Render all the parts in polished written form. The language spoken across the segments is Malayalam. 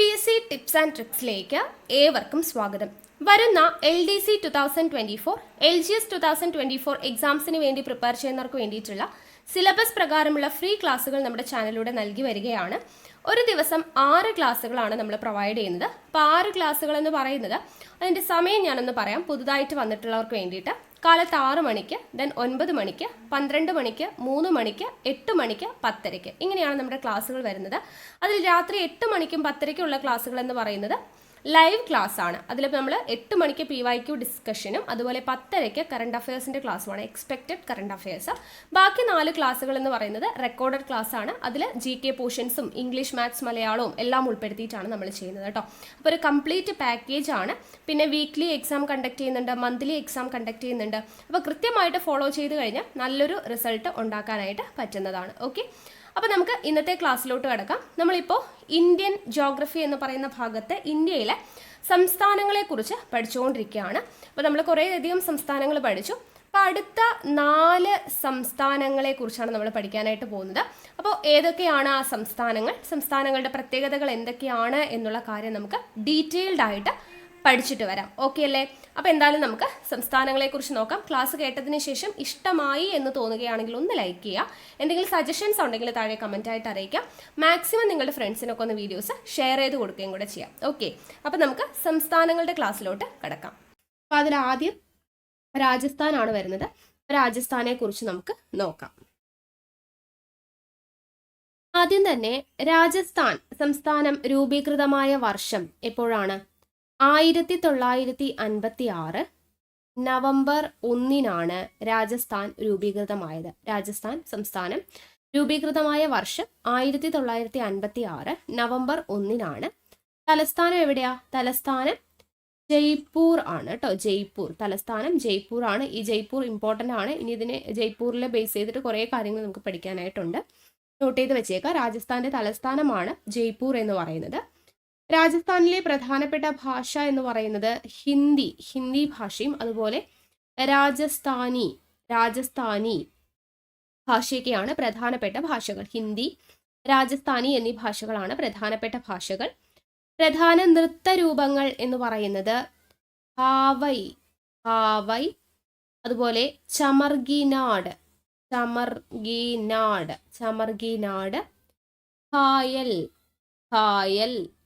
PSC ടിപ്സ് ആൻഡ് ട്രിക്സിലേക്ക് ഏവർക്കും സ്വാഗതം. വരുന്ന LDC 2024, LGS 2024 എക്സാംസിന് വേണ്ടി പ്രിപ്പയർ ചെയ്യുന്നവർക്ക് വേണ്ടിയിട്ടുള്ള സിലബസ് പ്രകാരമുള്ള ഫ്രീ ക്ലാസ്സുകൾ നമ്മുടെ ചാനലിലൂടെ നൽകി വരികയാണ്. ഒരു ദിവസം 6 ക്ലാസ്സുകളാണ് നമ്മൾ പ്രൊവൈഡ് ചെയ്യുന്നത്. അപ്പോൾ 6 ക്ലാസ്സുകൾ എന്ന് പറയുന്നത് അതിൻ്റെ സമയം ഞാനൊന്ന് പറയാം. പുതുതായിട്ട് വന്നിട്ടുള്ളവർക്ക് വേണ്ടിയിട്ട് കാലത്ത് 6 മണിക്ക്, ദെൻ 9 മണിക്ക്, 12 മണിക്ക്, 3 മണിക്ക്, 8 മണിക്ക്, 10:30 ഇങ്ങനെയാണ് നമ്മുടെ ക്ലാസ്സുകൾ വരുന്നത്. അതിൽ രാത്രി 8 മണിക്കും 10:30ക്കും ഉള്ള ക്ലാസ്സുകൾ എന്ന് പറയുന്നത് ലൈവ് ക്ലാസ് ആണ്. അതിൽ നമ്മൾ 8 മണിക്ക് PYQ ഡിസ്കഷനും അതുപോലെ 10:30ക്ക് കറണ്ട് അഫയേഴ്സിൻ്റെ ക്ലാസ്സുമാണ്, എക്സ്പെക്റ്റഡ് കറണ്ട് അഫയേഴ്സ്. ബാക്കി 4 ക്ലാസ്സുകൾ എന്ന് പറയുന്നത് റെക്കോർഡഡ് ക്ലാസ് ആണ്. അതിൽ GK പോർഷൻസും ഇംഗ്ലീഷ്, മാത്സ്, മലയാളവും എല്ലാം ഉൾപ്പെടുത്തിയിട്ടാണ് നമ്മൾ ചെയ്യുന്നത് കേട്ടോ. അപ്പോൾ ഒരു കംപ്ലീറ്റ് പാക്കേജ് ആണ്. പിന്നെ വീക്ക്ലി എക്സാം കണ്ടക്ട് ചെയ്യുന്നുണ്ട്, മന്ത്ലി എക്സാം കണ്ടക്ട് ചെയ്യുന്നുണ്ട്. അപ്പോൾ കൃത്യമായിട്ട് ഫോളോ ചെയ്ത് കഴിഞ്ഞാൽ നല്ലൊരു റിസൾട്ട് ഉണ്ടാക്കാനായിട്ട് പറ്റുന്നതാണ്. ഓക്കെ, അപ്പോൾ നമുക്ക് ഇന്നത്തെ ക്ലാസ്സിലോട്ട് കിടക്കാം. നമ്മളിപ്പോൾ ഇന്ത്യൻ ജോഗ്രഫി എന്ന് പറയുന്ന ഭാഗത്ത് ഇന്ത്യയിലെ സംസ്ഥാനങ്ങളെക്കുറിച്ച് പഠിച്ചുകൊണ്ടിരിക്കുകയാണ്. അപ്പോൾ നമ്മൾ കുറേയധികം സംസ്ഥാനങ്ങൾ പഠിച്ചു. അപ്പോൾ അടുത്ത 4 സംസ്ഥാനങ്ങളെക്കുറിച്ചാണ് നമ്മൾ പഠിക്കാനായിട്ട് പോകുന്നത്. അപ്പോൾ ഏതൊക്കെയാണ് ആ സംസ്ഥാനങ്ങളുടെ പ്രത്യേകതകൾ എന്തൊക്കെയാണ് എന്നുള്ള കാര്യം നമുക്ക് ഡീറ്റെയിൽഡ് ആയിട്ട് പഠിച്ചിട്ട് വരാം. ഓക്കെ അല്ലേ? അപ്പോൾ എന്തായാലും നമുക്ക് സംസ്ഥാനങ്ങളെക്കുറിച്ച് നോക്കാം. ക്ലാസ് കേട്ടതിന് ശേഷം ഇഷ്ടമായി എന്ന് തോന്നുകയാണെങ്കിൽ ഒന്ന് ലൈക്ക് ചെയ്യുക. എന്തെങ്കിലും സജഷൻസ് ഉണ്ടെങ്കിൽ താഴെ കമൻറ്റായിട്ട് അറിയിക്കാം. മാക്സിമം നിങ്ങളുടെ ഫ്രണ്ട്സിനൊക്കെ ഒന്ന് വീഡിയോസ് ഷെയർ ചെയ്ത് കൊടുക്കുകയും കൂടെ ചെയ്യാം. ഓക്കെ, അപ്പോൾ നമുക്ക് സംസ്ഥാനങ്ങളുടെ ക്ലാസ്സിലോട്ട് കിടക്കാം. അപ്പോൾ അതിലാദ്യം രാജസ്ഥാനാണ് വരുന്നത്. രാജസ്ഥാനെ കുറിച്ച് നമുക്ക് നോക്കാം. ആദ്യം തന്നെ രാജസ്ഥാൻ സംസ്ഥാനം രൂപീകൃതമായ വർഷം എപ്പോഴാണ്? 1956 നവംബർ 1 രാജസ്ഥാൻ രൂപീകൃതമായത്. രാജസ്ഥാൻ സംസ്ഥാനം രൂപീകൃതമായ വർഷം 1956 നവംബർ 1. തലസ്ഥാനം എവിടെയാ? തലസ്ഥാനം ജയ്പൂർ ആണ് കേട്ടോ. ജയ്പൂർ തലസ്ഥാനം ജയ്പൂർ ആണ്. ഈ ജയ്പൂർ ഇമ്പോർട്ടൻ്റ് ആണ്. ഇനി ഇതിനെ ജയ്പൂരിൽ ബേസ് ചെയ്തിട്ട് കുറേ കാര്യങ്ങൾ നമുക്ക് പഠിക്കാനായിട്ടുണ്ട്. നോട്ട് ചെയ്ത് വെച്ചേക്കാം. രാജസ്ഥാന്റെ തലസ്ഥാനമാണ് ജയ്പൂർ എന്ന് പറയുന്നത്. രാജസ്ഥാനിലെ പ്രധാനപ്പെട്ട ഭാഷ എന്ന് പറയുന്നത് ഹിന്ദി ഭാഷയും അതുപോലെ രാജസ്ഥാനി ഭാഷയൊക്കെയാണ് പ്രധാനപ്പെട്ട ഭാഷകൾ. ഹിന്ദി, രാജസ്ഥാനി എന്നീ ഭാഷകളാണ് പ്രധാനപ്പെട്ട ഭാഷകൾ. പ്രധാന നൃത്തരൂപങ്ങൾ എന്ന് പറയുന്നത് ഭാവൈ, അതുപോലെ ചമർഗിനാട്, ഖായൽ,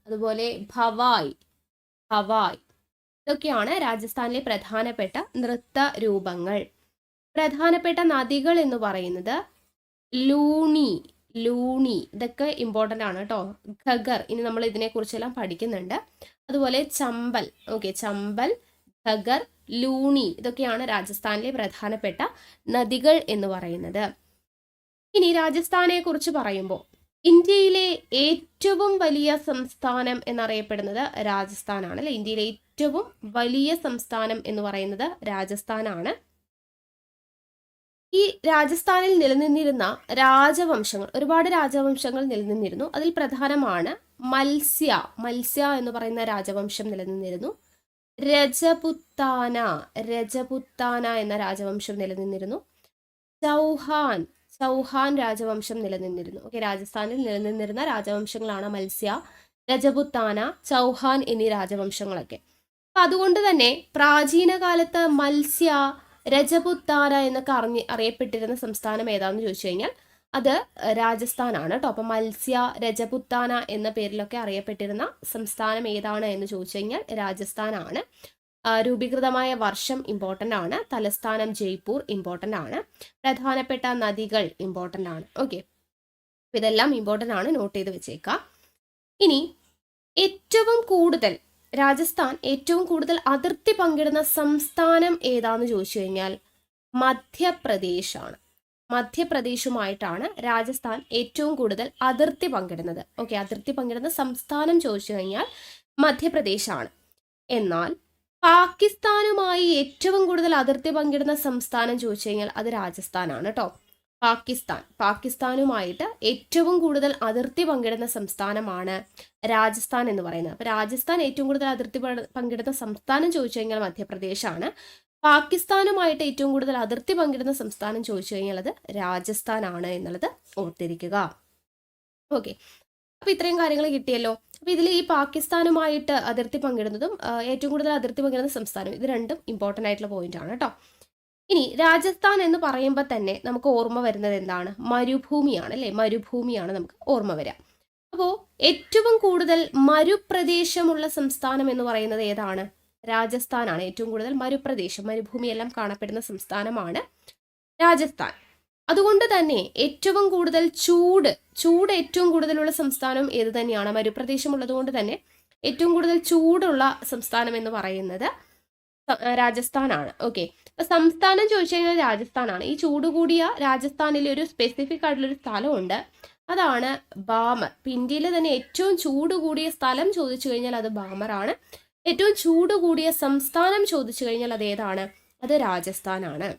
അതുപോലെ ഭവായ്. ഇതൊക്കെയാണ് രാജസ്ഥാനിലെ പ്രധാനപ്പെട്ട നൃത്ത രൂപങ്ങൾ. പ്രധാനപ്പെട്ട നദികൾ എന്ന് പറയുന്നത് ലൂണി, ഇതൊക്കെ ഇമ്പോർട്ടൻ്റ് ആണ് കേട്ടോ. ഘഗർ, ഇനി നമ്മൾ ഇതിനെക്കുറിച്ചെല്ലാം പഠിക്കുന്നുണ്ട്. അതുപോലെ ചമ്പൽ, ചമ്പൽ, ഘഗർ, ലൂണി ഇതൊക്കെയാണ് രാജസ്ഥാനിലെ പ്രധാനപ്പെട്ട നദികൾ എന്ന് പറയുന്നത്. ഇനി രാജസ്ഥാനെ കുറിച്ച് പറയുമ്പോൾ ഇന്ത്യയിലെ ഏറ്റവും വലിയ സംസ്ഥാനം എന്നറിയപ്പെടുന്നത് രാജസ്ഥാനാണ് അല്ലെ. ഇന്ത്യയിലെ ഏറ്റവും വലിയ സംസ്ഥാനം എന്ന് പറയുന്നത് രാജസ്ഥാനാണ്. ഈ രാജസ്ഥാനിൽ നിലനിന്നിരുന്ന രാജവംശങ്ങൾ, ഒരുപാട് രാജവംശങ്ങൾ നിലനിന്നിരുന്നു. അതിൽ പ്രധാനമാണ് മത്സ്യ എന്ന് പറയുന്ന രാജവംശം നിലനിന്നിരുന്നു. രജപുത്താന എന്ന രാജവംശം നിലനിന്നിരുന്നു. ചൗഹാൻ രാജവംശം നിലനിന്നിരുന്നു. രാജസ്ഥാനിൽ നിലനിന്നിരുന്ന രാജവംശങ്ങളാണ് മത്സ്യ, രജപുത്താന, ചൗഹാൻ എന്നീ രാജവംശങ്ങളൊക്കെ. അപ്പം അതുകൊണ്ട് തന്നെ പ്രാചീന കാലത്ത് മത്സ്യ, രജപുത്താന എന്നൊക്കെ അറിയപ്പെട്ടിരുന്ന സംസ്ഥാനം ഏതാണെന്ന് ചോദിച്ചു കഴിഞ്ഞാൽ അത് രാജസ്ഥാനാണ് കേട്ടോ. അപ്പം മത്സ്യ, രജപുത്താന എന്ന പേരിലൊക്കെ അറിയപ്പെട്ടിരുന്ന സംസ്ഥാനം ഏതാണ് എന്ന് ചോദിച്ചു കഴിഞ്ഞാൽ രാജസ്ഥാനാണ്. രൂപീകൃതമായ വർഷം ഇമ്പോർട്ടൻ്റ് ആണ്. തലസ്ഥാനം ജയ്പൂർ ഇമ്പോർട്ടൻ്റ് ആണ്. പ്രധാനപ്പെട്ട നദികൾ ഇമ്പോർട്ടൻ്റ് ആണ്. ഓക്കെ, ഇതെല്ലാം ഇമ്പോർട്ടൻ്റ് ആണ്, നോട്ട് ചെയ്ത് വെച്ചേക്കാം. ഇനി രാജസ്ഥാൻ ഏറ്റവും കൂടുതൽ അതിർത്തി പങ്കിടുന്ന സംസ്ഥാനം ഏതാന്ന് ചോദിച്ചു കഴിഞ്ഞാൽ മധ്യപ്രദേശാണ്. മധ്യപ്രദേശുമായിട്ടാണ് രാജസ്ഥാൻ ഏറ്റവും കൂടുതൽ അതിർത്തി പങ്കിടുന്നത്. അതിർത്തി പങ്കിടുന്ന സംസ്ഥാനം ചോദിച്ചു കഴിഞ്ഞാൽ മധ്യപ്രദേശാണ്. എന്നാൽ പാകിസ്ഥാനുമായി ഏറ്റവും കൂടുതൽ അതിർത്തി പങ്കിടുന്ന സംസ്ഥാനം ചോദിച്ചു കഴിഞ്ഞാൽ അത് രാജസ്ഥാനാണ് കേട്ടോ. പാകിസ്ഥാനുമായിട്ട് ഏറ്റവും കൂടുതൽ അതിർത്തി പങ്കിടുന്ന സംസ്ഥാനമാണ് രാജസ്ഥാൻ എന്ന് പറയുന്നത്. അപ്പോൾ രാജസ്ഥാൻ ഏറ്റവും കൂടുതൽ അതിർത്തി പങ്കിടുന്ന സംസ്ഥാനം ചോദിച്ചു കഴിഞ്ഞാൽ മധ്യപ്രദേശാണ്. പാകിസ്ഥാനുമായിട്ട് ഏറ്റവും കൂടുതൽ അതിർത്തി പങ്കിടുന്ന സംസ്ഥാനം ചോദിച്ചു കഴിഞ്ഞാൽ അത് രാജസ്ഥാനാണ് എന്നുള്ളത് ഓർത്തിരിക്കുക. ഓക്കെ, അപ്പോൾ ഇത്രയും കാര്യങ്ങൾ കിട്ടിയല്ലോ. അപ്പോൾ ഇതിൽ ഈ പാകിസ്ഥാനുമായിട്ട് അതിർത്തി പങ്കിടുന്നതും ഏറ്റവും കൂടുതൽ അതിർത്തി പങ്കിടുന്ന സംസ്ഥാനം, ഇത് രണ്ടും ഇമ്പോർട്ടൻ്റ് ആയിട്ടുള്ള പോയിന്റ് ആണ് കേട്ടോ. ഇനി രാജസ്ഥാൻ എന്ന് പറയുമ്പോൾ തന്നെ നമുക്ക് ഓർമ്മ വരുന്നത് എന്താണ്? മരുഭൂമിയാണ് അല്ലേ? മരുഭൂമിയാണ് നമുക്ക് ഓർമ്മ വരിക. അപ്പോൾ ഏറ്റവും കൂടുതൽ മരുപ്രദേശമുള്ള സംസ്ഥാനം എന്ന് പറയുന്നത് ഏതാണ്? രാജസ്ഥാനാണ്. ഏറ്റവും കൂടുതൽ മരുപ്രദേശം, മരുഭൂമിയെല്ലാം കാണപ്പെടുന്ന സംസ്ഥാനമാണ് രാജസ്ഥാൻ. അതുകൊണ്ട് തന്നെ ഏറ്റവും കൂടുതൽ ചൂട് ഏറ്റവും കൂടുതലുള്ള സംസ്ഥാനം ഏത് തന്നെയാണ്? മരുപ്രദേശമുള്ളത് കൊണ്ട് തന്നെ ഏറ്റവും കൂടുതൽ ചൂടുള്ള സംസ്ഥാനം എന്ന് പറയുന്നത് രാജസ്ഥാനാണ്. ഓക്കെ, അപ്പൊ സംസ്ഥാനം ചോദിച്ചു കഴിഞ്ഞാൽ രാജസ്ഥാനാണ്. ഈ ചൂട് കൂടിയ രാജസ്ഥാനിലെ ഒരു സ്പെസിഫിക് ആയിട്ടുള്ളൊരു സ്ഥലമുണ്ട്, അതാണ് ബാമർ. ഇന്ത്യയിലെ തന്നെ ഏറ്റവും ചൂട് കൂടിയ സ്ഥലം ചോദിച്ചു കഴിഞ്ഞാൽ അത് ബാമറാണ്. ഏറ്റവും ചൂട് കൂടിയ സംസ്ഥാനം ചോദിച്ചു കഴിഞ്ഞാൽ അത് ഏതാണ്? അത് രാജസ്ഥാനാണ്.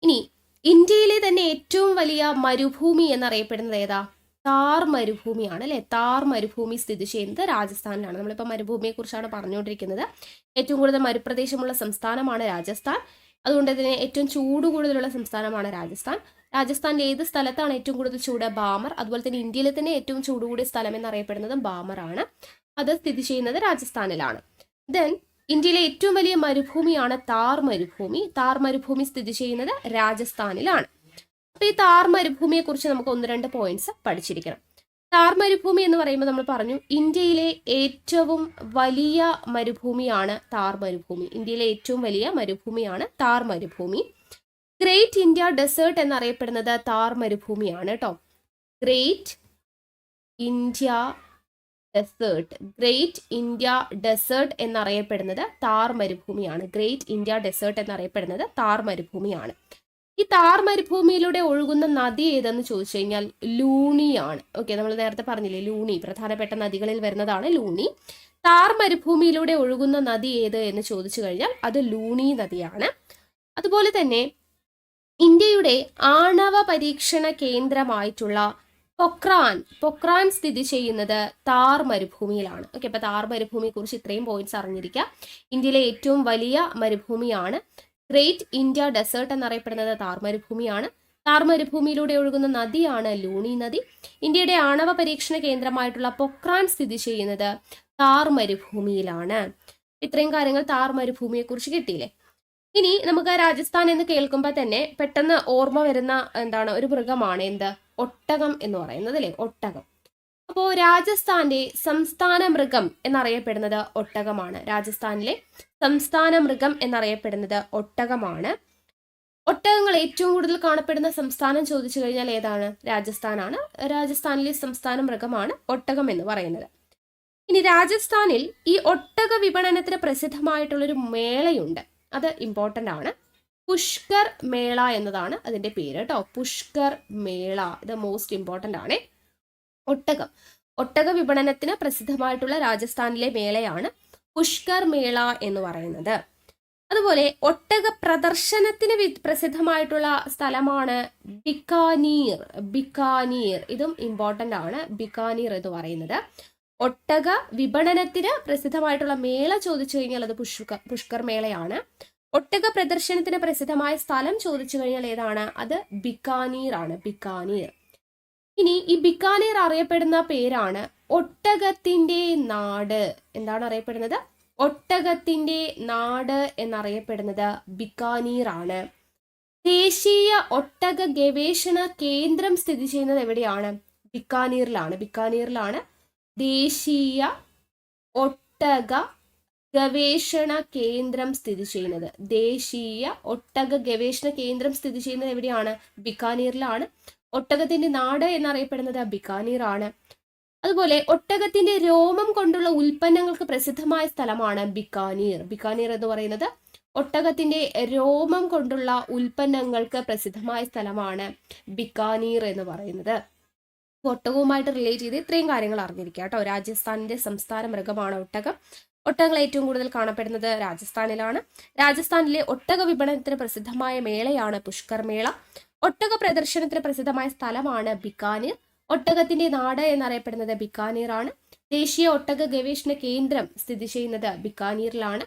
ഇനി ഇന്ത്യയിലെ തന്നെ ഏറ്റവും വലിയ മരുഭൂമി എന്നറിയപ്പെടുന്നത് ഏതാ? താർ മരുഭൂമിയാണ് അല്ലെ? താർ മരുഭൂമി സ്ഥിതി ചെയ്യുന്നത് രാജസ്ഥാനിലാണ്. നമ്മളിപ്പോൾ മരുഭൂമിയെ കുറിച്ചാണ് പറഞ്ഞുകൊണ്ടിരിക്കുന്നത്. ഏറ്റവും കൂടുതൽ മരുപ്രദേശമുള്ള സംസ്ഥാനമാണ് രാജസ്ഥാൻ. അതുകൊണ്ട് തന്നെ ഏറ്റവും ചൂട് കൂടുതലുള്ള സംസ്ഥാനമാണ് രാജസ്ഥാൻ. രാജസ്ഥാനിലെ ഏത് സ്ഥലത്താണ് ഏറ്റവും കൂടുതൽ ചൂട്? ബാമർ. അതുപോലെ തന്നെ ഇന്ത്യയിലെ തന്നെ ഏറ്റവും ചൂട് കൂടിയ സ്ഥലം എന്നറിയപ്പെടുന്നത് ബാമർ ആണ്. അത് സ്ഥിതി ചെയ്യുന്നത് രാജസ്ഥാനിലാണ്. ദെൻ ഇന്ത്യയിലെ ഏറ്റവും വലിയ മരുഭൂമിയാണ് താർ മരുഭൂമി. താർ മരുഭൂമി സ്ഥിതി ചെയ്യുന്നത് രാജസ്ഥാനിലാണ്. അപ്പൊ ഈ താർ മരുഭൂമിയെ കുറിച്ച് നമുക്ക് 1-2 പോയിന്റ്സ് പഠിച്ചിരിക്കണം. താർ മരുഭൂമി എന്ന് പറയുമ്പോൾ നമ്മൾ പറഞ്ഞു ഇന്ത്യയിലെ ഏറ്റവും വലിയ മരുഭൂമിയാണ് താർ മരുഭൂമി. ഇന്ത്യയിലെ ഏറ്റവും വലിയ മരുഭൂമിയാണ് താർ മരുഭൂമി. ഗ്രേറ്റ് ഇന്ത്യ ഡെസേർട്ട് എന്നറിയപ്പെടുന്നത് താർ മരുഭൂമിയാണ് കേട്ടോ. Great India Desert, Great India Desert എന്നറിയപ്പെടുന്നത് താർ മരുഭൂമിയാണ്. ഗ്രേറ്റ് ഇന്ത്യ ഡെസേർട്ട് എന്നറിയപ്പെടുന്നത് താർ മരുഭൂമിയാണ്. ഈ താർ മരുഭൂമിയിലൂടെ ഒഴുകുന്ന നദി ഏതെന്ന് ചോദിച്ചു കഴിഞ്ഞാൽ ലൂണിയാണ്. ഓക്കെ, നമ്മൾ നേരത്തെ പറഞ്ഞില്ലേ ലൂണി, പ്രധാനപ്പെട്ട നദികളിൽ വരുന്നതാണ് ലൂണി. താർ മരുഭൂമിയിലൂടെ ഒഴുകുന്ന നദി ഏത് എന്ന് ചോദിച്ചു കഴിഞ്ഞാൽ അത് ലൂണി നദിയാണ്. അതുപോലെ തന്നെ ഇന്ത്യയുടെ ആണവ പരീക്ഷണ കേന്ദ്രമായിട്ടുള്ള പൊക്രാൻ സ്ഥിതി ചെയ്യുന്നത് താർ മരുഭൂമിയിലാണ്. ഓക്കെ, അപ്പൊ താർ മരുഭൂമിയെ കുറിച്ച് ഇത്രയും പോയിന്റ്സ് അറിഞ്ഞിരിക്കുക. ഇന്ത്യയിലെ ഏറ്റവും വലിയ മരുഭൂമിയാണ്. ഗ്രേറ്റ് ഇന്ത്യ ഡെസേർട്ട് എന്നറിയപ്പെടുന്നത് താർ മരുഭൂമിയാണ്. താർ മരുഭൂമിയിലൂടെ ഒഴുകുന്ന നദിയാണ് ലൂണി നദി. ഇന്ത്യയുടെ ആണവ പരീക്ഷണ കേന്ദ്രമായിട്ടുള്ള പൊക്രാൻ സ്ഥിതി ചെയ്യുന്നത് താർ മരുഭൂമിയിലാണ്. ഇത്രയും കാര്യങ്ങൾ താർ മരുഭൂമിയെ കുറിച്ച് കിട്ടിയില്ലേ? ഇനി നമുക്ക് രാജസ്ഥാൻ എന്ന് കേൾക്കുമ്പോൾ തന്നെ പെട്ടെന്ന് ഓർമ്മ വരുന്ന എന്താണ്? ഒരു മൃഗമാണ് എന്ത്? ഒട്ടകം എന്ന് പറയുന്നത് അല്ലേ? ഒട്ടകം. അപ്പോൾ രാജസ്ഥാന്റെ സംസ്ഥാന മൃഗം എന്നറിയപ്പെടുന്നത് ഒട്ടകമാണ്. രാജസ്ഥാനിലെ സംസ്ഥാന മൃഗം എന്നറിയപ്പെടുന്നത് ഒട്ടകമാണ്. ഒട്ടകങ്ങൾ ഏറ്റവും കൂടുതൽ കാണപ്പെടുന്ന സംസ്ഥാനം ചോദിച്ചു കഴിഞ്ഞാൽ ഏതാണ്? രാജസ്ഥാനാണ്. രാജസ്ഥാനിലെ സംസ്ഥാന മൃഗമാണ് ഒട്ടകം എന്ന് പറയുന്നത്. ഇനി രാജസ്ഥാനിൽ ഈ ഒട്ടക വിപണനത്തിന് പ്രസിദ്ധമായിട്ടുള്ളൊരു മേളയുണ്ട്, അത് ഇമ്പോർട്ടൻ്റ് ആണ്. പുഷ്കർ മേള എന്നതാണ് അതിന്റെ പേര് കേട്ടോ. പുഷ്കർ മേള, ഇത് മോസ്റ്റ് ഇമ്പോർട്ടൻ്റ് ആണ്. ഒട്ടക വിപണനത്തിന് പ്രസിദ്ധമായിട്ടുള്ള രാജസ്ഥാനിലെ മേളയാണ് പുഷ്കർ മേള എന്ന് പറയുന്നത്. അതുപോലെ ഒട്ടക പ്രദർശനത്തിന് പ്രസിദ്ധമായിട്ടുള്ള സ്ഥലമാണ് ബിക്കാനീർ. ഇതും ഇമ്പോർട്ടൻ്റ് ആണ്, ബിക്കാനീർ എന്ന് പറയുന്നത്. ഒട്ടക വിപണനത്തിന് പ്രസിദ്ധമായിട്ടുള്ള മേള ചോദിച്ചു കഴിഞ്ഞാൽ അത് പുഷ്കർ മേളയാണ്. ഒട്ടക പ്രദർശനത്തിന് പ്രസിദ്ധമായ സ്ഥലം ചോദിച്ചു കഴിഞ്ഞാൽ ഏതാണ്? അത് ബിക്കാനീർ ആണ്. ബിക്കാനീർ. ഇനി ഈ ബിക്കാനീർ അറിയപ്പെടുന്ന പേരാണ് ഒട്ടകത്തിന്റെ നാട്. എന്താണ് അറിയപ്പെടുന്നത്? ഒട്ടകത്തിന്റെ നാട് എന്നറിയപ്പെടുന്നത് ബിക്കാനീർ ആണ്. ദേശീയ ഒട്ടക ഗവേഷണ കേന്ദ്രം സ്ഥിതി ചെയ്യുന്നത് എവിടെയാണ്? ബിക്കാനീറിലാണ്. ദേശീയ ഒട്ടക ഗവേഷണ കേന്ദ്രം സ്ഥിതി ചെയ്യുന്നത്. ദേശീയ ഒട്ടക ഗവേഷണ കേന്ദ്രം സ്ഥിതി ചെയ്യുന്നത് എവിടെയാണ്? ബിക്കാനീറിലാണ്. ഒട്ടകത്തിന്റെ നാട് എന്നറിയപ്പെടുന്നത് ബിക്കാനീർ ആണ്. അതുപോലെ ഒട്ടകത്തിന്റെ രോമം കൊണ്ടുള്ള ഉൽപ്പന്നങ്ങൾക്ക് പ്രസിദ്ധമായ സ്ഥലമാണ് ബിക്കാനീർ. ബിക്കാനീർ എന്ന് പറയുന്നത് ഒട്ടകത്തിന്റെ രോമം കൊണ്ടുള്ള ഉൽപ്പന്നങ്ങൾക്ക് പ്രസിദ്ധമായ സ്ഥലമാണ് ബിക്കാനീർ എന്ന് പറയുന്നത്. ഒട്ടകവുമായിട്ട് റിലേറ്റ് ചെയ്ത് ഇത്രയും കാര്യങ്ങൾ അറിഞ്ഞിരിക്കുക കേട്ടോ. രാജസ്ഥാനിന്റെ സംസ്ഥാന മൃഗമാണ് ഒട്ടകം. ഒട്ടകങ്ങൾ ഏറ്റവും കൂടുതൽ കാണപ്പെടുന്നത് രാജസ്ഥാനിലാണ്. രാജസ്ഥാനിലെ ഒട്ടക വിപണനത്തിന് പ്രസിദ്ധമായ മേളയാണ് പുഷ്കർ മേള. ഒട്ടക പ്രദർശനത്തിന് പ്രസിദ്ധമായ സ്ഥലമാണ് ബിക്കാനീർ. ഒട്ടകത്തിന്റെ നാട് എന്നറിയപ്പെടുന്നത് ബിക്കാനീർ ആണ്. ദേശീയ ഒട്ടക ഗവേഷണ കേന്ദ്രം സ്ഥിതി ചെയ്യുന്നത് ബിക്കാനീറിലാണ്.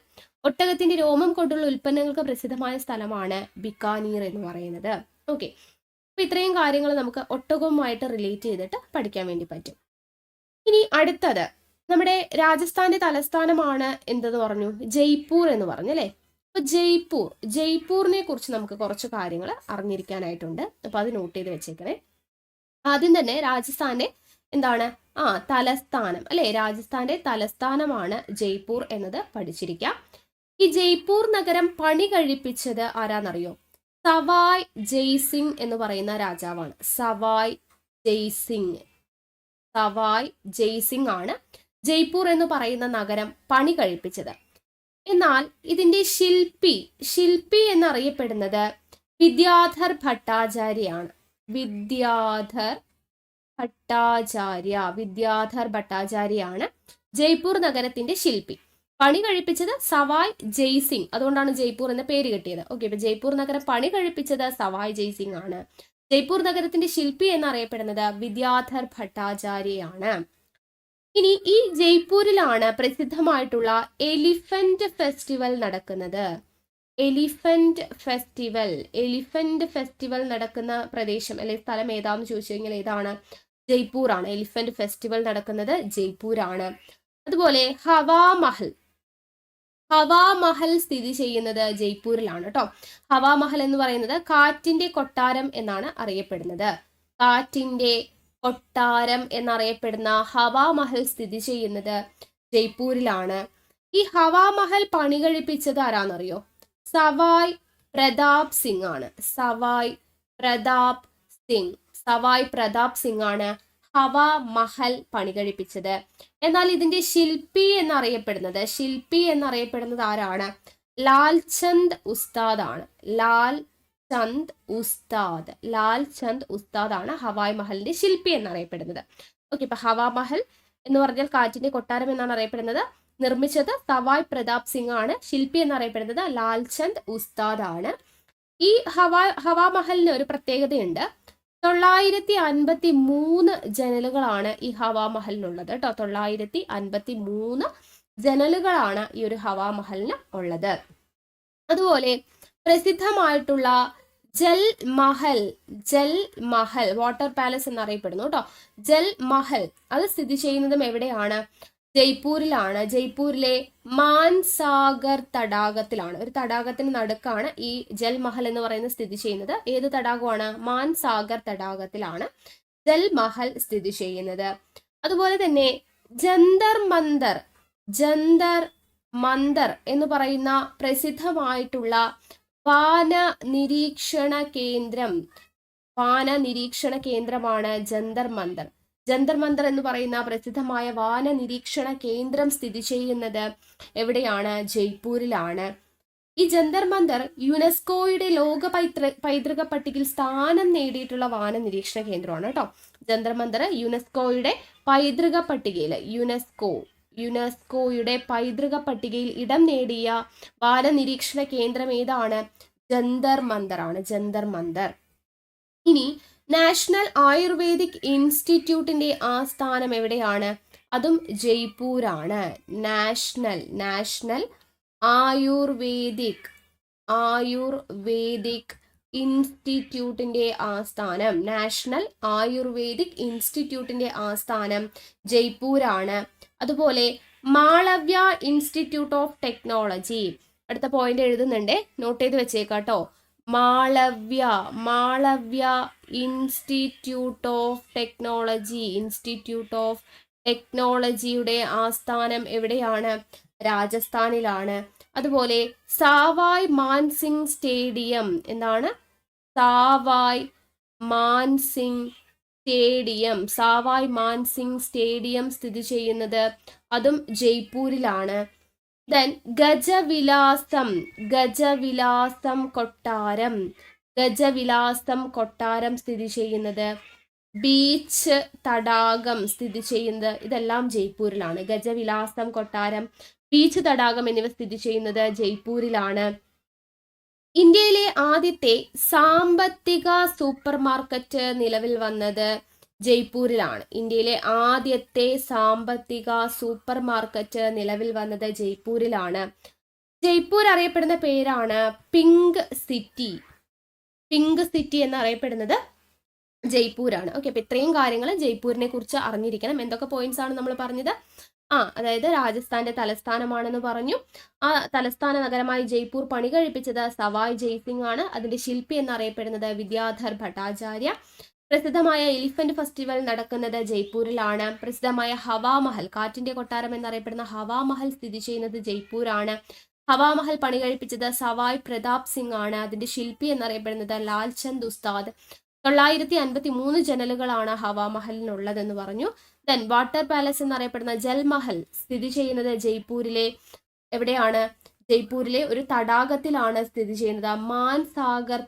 ഒട്ടകത്തിന്റെ രോമം കൊണ്ടുള്ള ഉൽപ്പന്നങ്ങൾക്ക് പ്രസിദ്ധമായ സ്ഥലമാണ് ബിക്കാനീർ എന്ന് പറയുന്നത്. ഓക്കെ, അപ്പൊ ഇത്രയും കാര്യങ്ങൾ നമുക്ക് ഒട്ടകവുമായിട്ട് റിലേറ്റ് ചെയ്തിട്ട് പഠിക്കാൻ വേണ്ടി പറ്റും. ഇനി അടുത്തത് നമ്മുടെ രാജസ്ഥാന്റെ തലസ്ഥാനമാണ് എന്തെന്ന് പറഞ്ഞു, ജയ്പൂർ എന്ന് പറഞ്ഞു അല്ലെ. അപ്പൊ ജയ്പൂരിനെ കുറിച്ച് നമുക്ക് കുറച്ച് കാര്യങ്ങൾ അറിഞ്ഞിരിക്കാനായിട്ടുണ്ട്. അപ്പൊ അത് നോട്ട് ചെയ്ത് വെച്ചേക്കണേ. ആദ്യം തന്നെ രാജസ്ഥാന്റെ എന്താണ് തലസ്ഥാനം അല്ലെ, രാജസ്ഥാന്റെ തലസ്ഥാനമാണ് ജയ്പൂർ എന്നത് പഠിച്ചിരിക്കാം. ഈ ജയ്പൂർ നഗരം പണി കഴിപ്പിച്ചത് ആരാന്നറിയോ? സവായ് ജയ്സിംഗ് എന്ന് പറയുന്ന രാജാവാണ്. സവായ് ജയ്സിംഗ് ആണ് ജയ്പൂർ എന്ന് പറയുന്ന നഗരം പണി കഴിപ്പിച്ചത്. എന്നാൽ ഇതിന്റെ ശില്പി എന്നറിയപ്പെടുന്നത് വിദ്യാധർ ഭട്ടാചാര്യയാണ്. വിദ്യാധർ ഭട്ടാചാര്യയാണ് ജയ്പൂർ നഗരത്തിന്റെ ശില്പി. പണി കഴിപ്പിച്ചത് സവായ് ജയ്സിംഗ്, അതുകൊണ്ടാണ് ജയ്പൂർ എന്ന പേര് കിട്ടിയത്. ഓക്കെ, ഇപ്പൊ ജയ്പൂർ നഗരം പണി കഴിപ്പിച്ചത് സവായ് ജയ്സിംഗ് ആണ്. ജയ്പൂർ നഗരത്തിന്റെ ശില്പി എന്നറിയപ്പെടുന്നത് വിദ്യാധർ ഭട്ടാചാര്യയാണ്. ഇനി ഈ ജയ്പൂരിലാണ് പ്രസിദ്ധമായിട്ടുള്ള എലിഫന്റ് ഫെസ്റ്റിവൽ നടക്കുന്നത്. എലിഫന്റ് ഫെസ്റ്റിവൽ നടക്കുന്ന പ്രദേശം അല്ലെങ്കിൽ സ്ഥലം ഏതാന്ന് ചോദിച്ചു കഴിഞ്ഞാൽ ഏതാണ്? ജയ്പൂർ ആണ്. എലിഫന്റ് ഫെസ്റ്റിവൽ നടക്കുന്നത് ജയ്പൂരാണ്. അതുപോലെ ഹവാമഹൽ സ്ഥിതി ചെയ്യുന്നത് ജയ്പൂരിലാണ് കേട്ടോ. ഹവാമഹൽ എന്ന് പറയുന്നത് കാറ്റിന്റെ കൊട്ടാരം എന്നാണ് അറിയപ്പെടുന്നത്. കാറ്റിന്റെ കൊട്ടാരം എന്നറിയപ്പെടുന്ന ഹവാമഹൽ സ്ഥിതി ചെയ്യുന്നത് ജയ്പൂരിലാണ്. ഈ ഹവാമഹൽ പണി കഴിപ്പിച്ചത് ആരാന്നറിയോ? സവായ് പ്രതാപ് സിംഗ് ആണ്. സവായ് പ്രതാപ് സിംഗ് ആണ് ഹവാ മഹൽ പണി കഴിപ്പിച്ചത്. എന്നാൽ ഇതിന്റെ ശില്പി എന്നറിയപ്പെടുന്നത് ആരാണ്? ലാൽചന്ദ് ഉസ്താദ് ആണ്. ലാൽചന്ദ് ഉസ്താദ് ആണ് ഹവായ് മഹലിന്റെ ശില്പി എന്നറിയപ്പെടുന്നത്. ഓക്കെ, ഇപ്പൊ ഹവാ മഹൽ എന്ന് പറഞ്ഞാൽ കാറ്റിന്റെ കൊട്ടാരം എന്നാണ് അറിയപ്പെടുന്നത്. നിർമ്മിച്ചത് സവായ് പ്രതാപ് സിംഗ് ആണ്. ശില്പി എന്നറിയപ്പെടുന്നത് ലാൽചന്ദ് ഉസ്താദ് ആണ്. ഈ ഹവാ മഹലിന് ഒരു പ്രത്യേകതയുണ്ട്. 953 ജനലുകളാണ് ഈ ഹവാ മഹലിനുള്ളത് കേട്ടോ. 953 ജനലുകളാണ് ഈ ഒരു ഹവാ മഹലിന് ഉള്ളത്. അതുപോലെ പ്രസിദ്ധമായിട്ടുള്ള ജൽ മഹൽ വാട്ടർ പാലസ് എന്നറിയപ്പെടുന്നു കേട്ടോ. ജൽ മഹൽ അത് സ്ഥിതി ചെയ്യുന്നതും എവിടെയാണ്? ജയ്പൂരിലാണ്. ജയ്പൂരിലെ മാൻസാഗർ തടാകത്തിലാണ്. ഒരു തടാകത്തിന് നടുക്കാണ് ഈ ജൽമഹൽ എന്ന് പറയുന്നത് സ്ഥിതി ചെയ്യുന്നത്. ഏത് തടാകമാണ്? മാൻസാഗർ തടാകത്തിലാണ് ജൽമഹൽ സ്ഥിതി ചെയ്യുന്നത്. അതുപോലെ തന്നെ ജന്തർ മന്ദർ എന്ന് പറയുന്ന പ്രസിദ്ധമായിട്ടുള്ള വാന നിരീക്ഷണ കേന്ദ്രമാണ് ജന്തർ മന്ദർ. ജന്തർ മന്ദർ എന്ന് പറയുന്ന പ്രസിദ്ധമായ വാന നിരീക്ഷണ കേന്ദ്രം സ്ഥിതി ചെയ്യുന്നത് എവിടെയാണ്? ജയ്പൂരിലാണ്. ഈ ജന്തർ മന്ദർ യുനെസ്കോയുടെ ലോക പൈതൃക പട്ടികയിൽ സ്ഥാനം നേടിയിട്ടുള്ള വാന നിരീക്ഷണ കേന്ദ്രമാണ് കേട്ടോ. ജന്തർ മന്ദർ യുനെസ്കോയുടെ പൈതൃക പട്ടികയിൽ യുനെസ്കോയുടെ പൈതൃക പട്ടികയിൽ ഇടം നേടിയ വാന നിരീക്ഷണ കേന്ദ്രം ഏതാണ്? ജന്തർ മന്ദർ ആണ്. ജന്തർ മന്ദർ. ഇനി നാഷണൽ ആയുർവേദിക് ഇൻസ്റ്റിറ്റ്യൂട്ടിന്റെ ആസ്ഥാനം എവിടെയാണ്? അതും ജയ്പൂരാണ്. നാഷണൽ ആയുർവേദിക് ഇൻസ്റ്റിറ്റ്യൂട്ടിന്റെ ആസ്ഥാനം ജയ്പൂരാണ്. അതുപോലെ മാളവ്യ ഇൻസ്റ്റിറ്റ്യൂട്ട് ഓഫ് ടെക്നോളജി, അടുത്ത പോയിന്റ് എഴുതുന്നുണ്ട്, നോട്ട് ചെയ്ത് വെച്ചേക്കാട്ടോ. മാളവ്യ ഇൻസ്റ്റിറ്റ്യൂട്ട് ഓഫ് ടെക്നോളജിയുടെ ആസ്ഥാനം എവിടെയാണ്? രാജസ്ഥാനിലാണ്. അതുപോലെ സാവായ് മാൻസിംഗ് സ്റ്റേഡിയം, എന്താണ്? സാവായ് മാൻസിംഗ് സ്റ്റേഡിയം സ്ഥിതി ചെയ്യുന്നത് അതും ജയ്പൂരിലാണ്. ദെൻ ഗജവിലാസം കൊട്ടാരം സ്ഥിതി ചെയ്യുന്നത്, ബീച്ച് തടാകം സ്ഥിതി ചെയ്യുന്നത് ഇതെല്ലാം ജയ്പൂരിലാണ്. ഗജവിലാസം കൊട്ടാരം, ബീച്ച് തടാകം എന്നിവ സ്ഥിതി ചെയ്യുന്നത് ജയ്പൂരിലാണ്. ഇന്ത്യയിലെ ആദ്യത്തെ സാമ്പത്തിക സൂപ്പർ മാർക്കറ്റ് നിലവിൽ വന്നത് ജയ്പൂരിലാണ്. ഇന്ത്യയിലെ ആദ്യത്തെ സാമ്പത്തിക സൂപ്പർ മാർക്കറ്റ് നിലവിൽ വന്നത് ജയ്പൂരിലാണ്. ജയ്പൂർ അറിയപ്പെടുന്ന പേരാണ് പിങ്ക് സിറ്റി എന്നറിയപ്പെടുന്നത് ജയ്പൂരാണ്. ഓക്കെ, അപ്പൊ ഇത്രയും കാര്യങ്ങൾ ജയ്പൂരിനെ കുറിച്ച് അറിഞ്ഞിരിക്കണം. എന്തൊക്കെ പോയിന്റ്സ് ആണ് നമ്മൾ പറഞ്ഞത്? അതായത് രാജസ്ഥാന്റെ തലസ്ഥാനമാണെന്ന് പറഞ്ഞു. ആ തലസ്ഥാന നഗരമായി ജയ്പൂർ പണി കഴിപ്പിച്ചത് സവായ് ജയ്സിംഗ് ആണ്. അതിന്റെ ശില്പി എന്നറിയപ്പെടുന്നത് വിദ്യാധർ ഭട്ടാചാര്യ. പ്രസിദ്ധമായ എലിഫന്റ് ഫെസ്റ്റിവൽ നടക്കുന്നത് ജയ്പൂരിലാണ്. പ്രസിദ്ധമായ ഹവാമഹൽ, കാറ്റിന്റെ കൊട്ടാരം എന്നറിയപ്പെടുന്ന ഹവാമഹൽ സ്ഥിതി ചെയ്യുന്നത് ജയ്പൂരാണ്. ഹവാമഹൽ പണി കഴിപ്പിച്ചത് സവായ് പ്രതാപ് സിംഗ് ആണ്. അതിന്റെ ശില്പി എന്നറിയപ്പെടുന്നത് ലാൽചന്ദ് ഉസ്താദ്. 953 ജനലുകളാണ് ഹവാമഹലിനുള്ളതെന്ന് പറഞ്ഞു. ദെൻ വാട്ടർ പാലസ് എന്നറിയപ്പെടുന്ന ജൽമഹൽ സ്ഥിതി ചെയ്യുന്നത് ജയ്പൂരിലെ എവിടെയാണ്? ജയ്പൂരിലെ ഒരു തടാകത്തിലാണ് സ്ഥിതി ചെയ്യുന്നത്. മാൻസാഗർ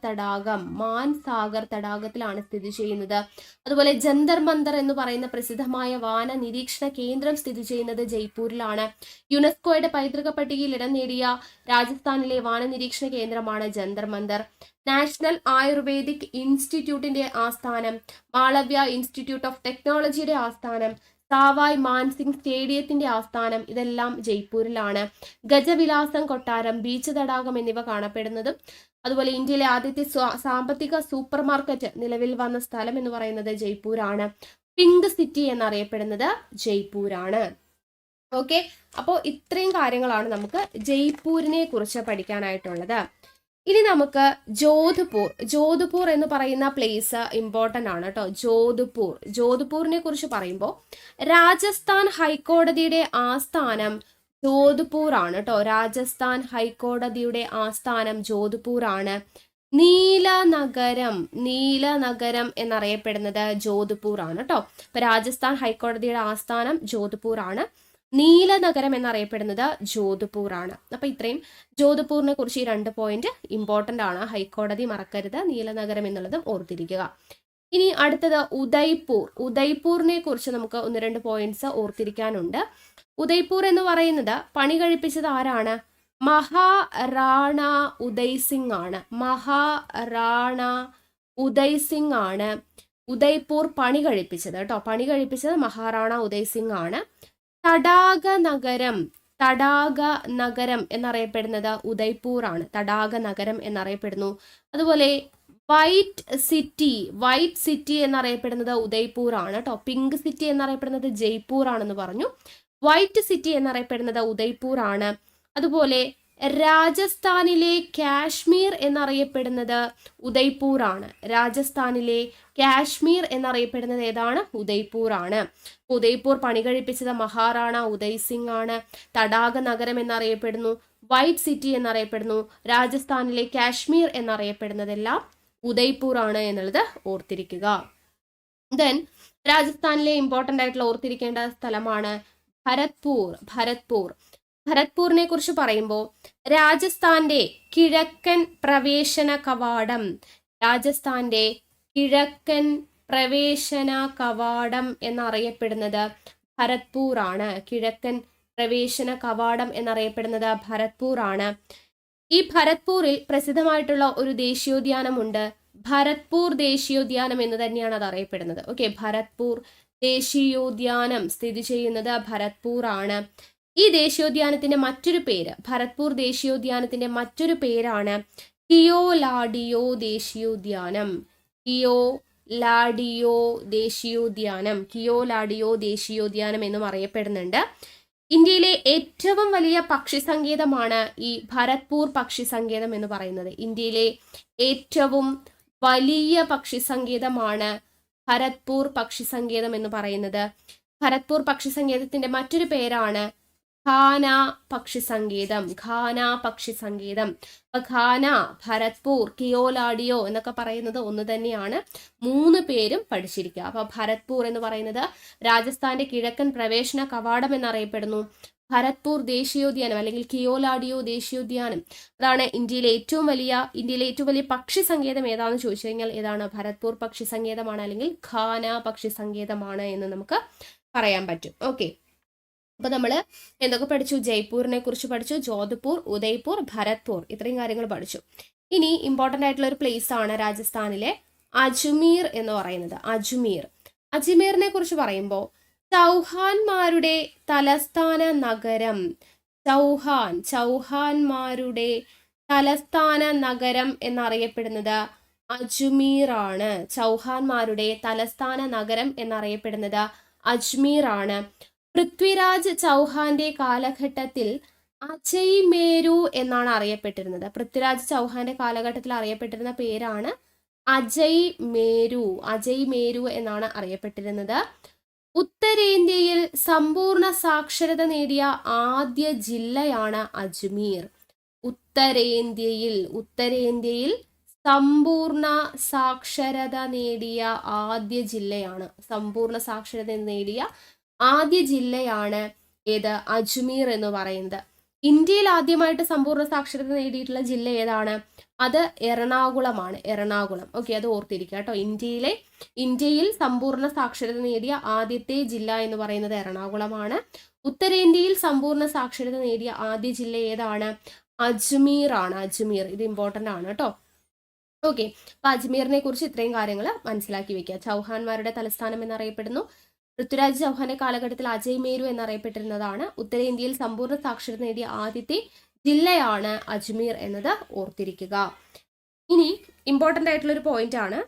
തടാകത്തിലാണ് സ്ഥിതി ചെയ്യുന്നത്. അതുപോലെ ജന്തർ മന്ദർ എന്ന് പറയുന്ന പ്രസിദ്ധമായ വാന നിരീക്ഷണ കേന്ദ്രം സ്ഥിതി ചെയ്യുന്നത് ജയ്പൂരിലാണ്. യുനെസ്കോയുടെ പൈതൃക പട്ടികയിൽ ഇടം നേടിയ രാജസ്ഥാനിലെ വാന നിരീക്ഷണ കേന്ദ്രമാണ് ജന്തർ മന്ദർ. നാഷണൽ ആയുർവേദിക് ഇൻസ്റ്റിറ്റ്യൂട്ടിന്റെ ആസ്ഥാനം, മാളവ്യ ഇൻസ്റ്റിറ്റ്യൂട്ട് ഓഫ് ടെക്നോളജിയുടെ ആസ്ഥാനം, സാവായ് മാൻസിംഗ് സ്റ്റേഡിയത്തിന്റെ ആസ്ഥാനം ഇതെല്ലാം ജയ്പൂരിലാണ്. ഗജവിലാസം കൊട്ടാരം, ബീച്ച് തടാകം എന്നിവ കാണപ്പെടുന്നതും അതുപോലെ ഇന്ത്യയിലെ ആദ്യത്തെ സാമ്പത്തിക സൂപ്പർ മാർക്കറ്റ് നിലവിൽ വന്ന സ്ഥലം എന്ന് പറയുന്നത് ജയ്പൂരാണ്. പിങ്ക് സിറ്റി എന്നറിയപ്പെടുന്നത് ജയ്പൂരാണ്. ഓക്കെ, അപ്പോൾ ഇത്രയും കാര്യങ്ങളാണ് നമുക്ക് ജയ്പൂരിനെ കുറിച്ച് പഠിക്കാനായിട്ടുള്ളത്. ഇനി നമുക്ക് ജോധ്പൂർ എന്ന് പറയുന്ന പ്ലേസ് ഇമ്പോർട്ടൻ്റ് ആണ് കേട്ടോ. ജോധ്പൂരിനെ കുറിച്ച് പറയുമ്പോൾ രാജസ്ഥാൻ ഹൈക്കോടതിയുടെ ആസ്ഥാനം ജോധ്പൂർ ആണ് കേട്ടോ. രാജസ്ഥാൻ ഹൈക്കോടതിയുടെ ആസ്ഥാനം ജോധ്പൂർ ആണ്. നീലനഗരം എന്നറിയപ്പെടുന്നത് ജോധ്പൂർ ആണ് കേട്ടോ. ഇപ്പൊ രാജസ്ഥാൻ ഹൈക്കോടതിയുടെ ആസ്ഥാനം ജോധ്പൂർ ആണ്. നീലനഗരം എന്നറിയപ്പെടുന്നത് ജോധ്പൂർ ആണ്. അപ്പൊ ഇത്രയും ജോധ്പൂരിനെ കുറിച്ച് ഈ 2 പോയിന്റ് ഇമ്പോർട്ടന്റ് ആണ്. ഹൈക്കോടതി മറക്കരുത്, നീലനഗരം എന്നുള്ളതും ഓർത്തിരിക്കുക. ഇനി അടുത്തത് ഉദയ്പൂരിനെ കുറിച്ച് നമുക്ക് 1-2 പോയിന്റ്സ് ഓർത്തിരിക്കാനുണ്ട്. ഉദയ്പൂർ എന്ന് പറയുന്നത് പണി കഴിപ്പിച്ചത് ആരാണ്? മഹാറാണ ഉദയ്സിംഗ് ആണ്. ഉദയ്പൂർ പണി കഴിപ്പിച്ചത് കേട്ടോ. പണി കഴിപ്പിച്ചത് മഹാറാണ ഉദയ്സിംഗ് ആണ്. തടാക നഗരം എന്നറിയപ്പെടുന്നത് ഉദയ്പൂർ ആണ്. തടാക നഗരം എന്നറിയപ്പെടുന്നു. അതുപോലെ വൈറ്റ് സിറ്റി എന്നറിയപ്പെടുന്നത് ഉദയ്പൂർ ആണ് കേട്ടോ. പിങ്ക് സിറ്റി എന്നറിയപ്പെടുന്നത് ജയ്പൂർ ആണെന്ന് പറഞ്ഞു. വൈറ്റ് സിറ്റി എന്നറിയപ്പെടുന്നത് ഉദയ്പൂർ ആണ്. അതുപോലെ രാജസ്ഥാനിലെ കാശ്മീർ എന്നറിയപ്പെടുന്നത് ഉദയ്പൂർ ആണ്. രാജസ്ഥാനിലെ കാശ്മീർ എന്നറിയപ്പെടുന്നത് ഏതാണ്? ഉദയ്പൂർ ആണ്. ഉദയ്പൂർ പണി കഴിപ്പിച്ചത് മഹാറാണ ഉദയ്സിംഗ് ആണ്. തടാക നഗരം എന്നറിയപ്പെടുന്നു, വൈറ്റ് സിറ്റി എന്നറിയപ്പെടുന്നു, രാജസ്ഥാനിലെ കാശ്മീർ എന്നറിയപ്പെടുന്നതെല്ലാം ഉദയ്പൂർ ആണ് എന്നുള്ളത് ഓർത്തിരിക്കുക. ദെൻ രാജസ്ഥാനിലെ ഇമ്പോർട്ടൻ്റ് ആയിട്ടുള്ള ഓർത്തിരിക്കേണ്ട സ്ഥലമാണ് ഭരത്പൂറിനെ കുറിച്ച് പറയുമ്പോൾ രാജസ്ഥാന്റെ കിഴക്കൻ പ്രവേശന കവാടം എന്നറിയപ്പെടുന്നത് ഭരത്പൂർ ആണ്. കിഴക്കൻ പ്രവേശന കവാടം എന്നറിയപ്പെടുന്നത് ഭരത്പൂർ ആണ്. ഈ ഭരത്പൂരിൽ പ്രസിദ്ധമായിട്ടുള്ള ഒരു ദേശീയോദ്യാനമുണ്ട്. ഭരത്പൂർ ദേശീയോദ്യാനം എന്ന് തന്നെയാണ് അത് അറിയപ്പെടുന്നത്. ഓക്കെ, ഭരത്പൂർ ദേശീയോദ്യാനം സ്ഥിതി ചെയ്യുന്നത് ഭരത്പൂർ ആണ്. ഈ ദേശീയോദ്യാനത്തിന്റെ മറ്റൊരു പേര്, ഭരത്പൂർ ദേശീയോദ്യാനത്തിന്റെ മറ്റൊരു പേരാണ് കിയോലാഡിയോ ദേശീയോദ്യാനം എന്നും അറിയപ്പെടുന്നുണ്ട്. ഇന്ത്യയിലെ ഏറ്റവും വലിയ പക്ഷി സങ്കേതമാണ് ഈ ഭരത്പൂർ പക്ഷി സങ്കേതം എന്ന് പറയുന്നത്. ഇന്ത്യയിലെ ഏറ്റവും വലിയ പക്ഷി സങ്കേതമാണ് ഭരത്പൂർ പക്ഷി സങ്കേതം എന്ന് പറയുന്നത്. ഭരത്പൂർ പക്ഷി സങ്കേതത്തിന്റെ മറ്റൊരു പേരാണ് ഖാന പക്ഷി സങ്കേതം. ഖാന, ഭരത്പൂർ, കിയോലാഡിയോ എന്നൊക്കെ പറയുന്നത് ഒന്ന് തന്നെയാണ്. 3 പേരും പഠിച്ചിരിക്കുക. അപ്പൊ ഭരത്പൂർ എന്ന് പറയുന്നത് രാജസ്ഥാന്റെ കിഴക്കൻ പ്രവേശന കവാടം എന്നറിയപ്പെടുന്നു. ഭരത്പൂർ ദേശീയോദ്യാനം അല്ലെങ്കിൽ കിയോലാഡിയോ ദേശീയോദ്യാനം അതാണ് ഇന്ത്യയിലെ ഏറ്റവും വലിയ പക്ഷി സങ്കേതം ഏതാണെന്ന് ചോദിച്ചു കഴിഞ്ഞാൽ ഏതാണ്? ഭരത്പൂർ പക്ഷി സങ്കേതമാണ് അല്ലെങ്കിൽ ഖാന പക്ഷി സങ്കേതമാണ് എന്ന് നമുക്ക് പറയാൻ പറ്റും. ഓക്കെ, അപ്പൊ നമ്മൾ എന്തൊക്കെ പഠിച്ചു? ജയ്പൂരിനെ കുറിച്ച് പഠിച്ചു, ജോധ്പൂർ, ഉദയ്പൂർ, ഭരത്പൂർ ഇത്രയും കാര്യങ്ങൾ പഠിച്ചു. ഇനി ഇമ്പോർട്ടൻ്റ് ആയിട്ടുള്ള ഒരു പ്ലേസ് ആണ് രാജസ്ഥാനിലെ അജ്മീർ എന്ന് പറയുന്നത്. അജ്മീറിനെ കുറിച്ച് പറയുമ്പോൾ ചൗഹാന്മാരുടെ തലസ്ഥാന നഗരം എന്നറിയപ്പെടുന്നത് അജ്മീർ ആണ്. ചൗഹാന്മാരുടെ തലസ്ഥാന നഗരം എന്നറിയപ്പെടുന്നത് അജ്മീർ ആണ്. പൃഥ്വിരാജ് ചൗഹാന്റെ കാലഘട്ടത്തിൽ അജയ് മേരു എന്നാണ് അറിയപ്പെട്ടിരുന്നത്. പൃഥ്വിരാജ് ചൗഹാന്റെ കാലഘട്ടത്തിൽ അറിയപ്പെട്ടിരുന്ന പേരാണ് അജയ് മേരു. അജയ് മേരു എന്നാണ് അറിയപ്പെട്ടിരുന്നത്. ഉത്തരേന്ത്യയിൽ സമ്പൂർണ്ണ സാക്ഷരത നേടിയ ആദ്യ ജില്ലയാണ് അജ്മീർ. ഉത്തരേന്ത്യയിൽ സമ്പൂർണ്ണ സാക്ഷരത നേടിയ ആദ്യ ജില്ലയാണ്. സമ്പൂർണ്ണ സാക്ഷരത നേടിയ ആദ്യ ജില്ലയാണ് ഏത്? അജ്മീർ എന്ന് പറയുന്നത്. ഇന്ത്യയിൽ ആദ്യമായിട്ട് സമ്പൂർണ്ണ സാക്ഷരത നേടിയിട്ടുള്ള ജില്ല ഏതാണ്? അത് എറണാകുളമാണ്. എറണാകുളം. ഓക്കെ, അത് ഓർത്തിരിക്കുക കേട്ടോ. ഇന്ത്യയിൽ സമ്പൂർണ്ണ സാക്ഷരത നേടിയ ആദ്യത്തെ ജില്ല എന്ന് പറയുന്നത് എറണാകുളമാണ്. ഉത്തരേന്ത്യയിൽ സമ്പൂർണ്ണ സാക്ഷരത നേടിയ ആദ്യ ജില്ല ഏതാണ്? അജ്മീർ ആണ്. അജ്മീർ. ഇത് ഇമ്പോർട്ടൻ്റ് ആണ് കേട്ടോ. ഓക്കെ, അപ്പൊ അജ്മീറിനെ കുറിച്ച് ഇത്രയും കാര്യങ്ങൾ മനസ്സിലാക്കി വെക്കുക. ചൗഹാന്മാരുടെ തലസ്ഥാനം എന്നറിയപ്പെടുന്നു. പൃഥ്വിരാജ് ചൗഹാന്റെ കാലഘട്ടത്തിൽ അജയ് മേരു എന്നറിയപ്പെട്ടിരുന്നതാണ്. ഉത്തരേന്ത്യയിൽ സമ്പൂർണ്ണ സാക്ഷരത നേടിയ ആദ്യത്തെ ജില്ലയാണ് അജ്മീർ എന്നത് ഓർത്തിരിക്കുക. ഇനി ഇമ്പോർട്ടൻ്റ് ആയിട്ടുള്ള ഒരു പോയിന്റ് ആണ്,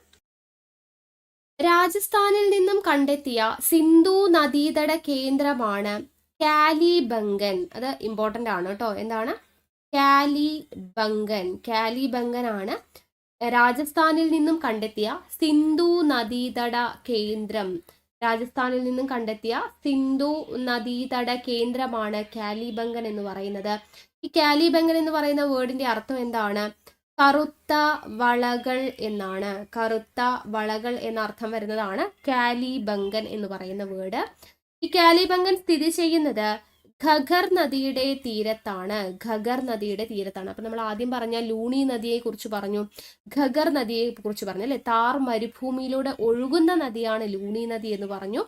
രാജസ്ഥാനിൽ നിന്നും കണ്ടെത്തിയ സിന്ധു നദീതട കേന്ദ്രമാണ് കാലിബംഗൻ. അത് ഇമ്പോർട്ടൻ്റ് ആണ് കേട്ടോ. എന്താണ്? കാലിബംഗൻ ആണ് രാജസ്ഥാനിൽ നിന്നും കണ്ടെത്തിയ സിന്ധു നദീതട കേന്ദ്രം. രാജസ്ഥാനിൽ നിന്നും കണ്ടെത്തിയ സിന്ധു നദീതട കേന്ദ്രമാണ് കാലിബംഗൻ എന്ന് പറയുന്നത്. ഈ കാലിബംഗൻ എന്ന് പറയുന്ന വേർഡിന്റെ അർത്ഥം എന്താണ്? കറുത്ത വളകൾ എന്നാണ്. കറുത്ത വളകൾ എന്ന അർത്ഥം വരുന്നതാണ് കാലിബംഗൻ എന്ന് പറയുന്ന വേർഡ്. ഈ കാലിബംഗൻ സ്ഥിതി ചെയ്യുന്നത് ഘഗർ നദിയുടെ തീരത്താണ്. അപ്പൊ നമ്മൾ ആദ്യം പറഞ്ഞ ലൂണി നദിയെ കുറിച്ച് പറഞ്ഞു, ഘഗർ നദിയെ കുറിച്ച് പറഞ്ഞു അല്ലെ. താർ മരുഭൂമിയിലൂടെ ഒഴുകുന്ന നദിയാണ് ലൂണി നദി എന്ന് പറഞ്ഞു.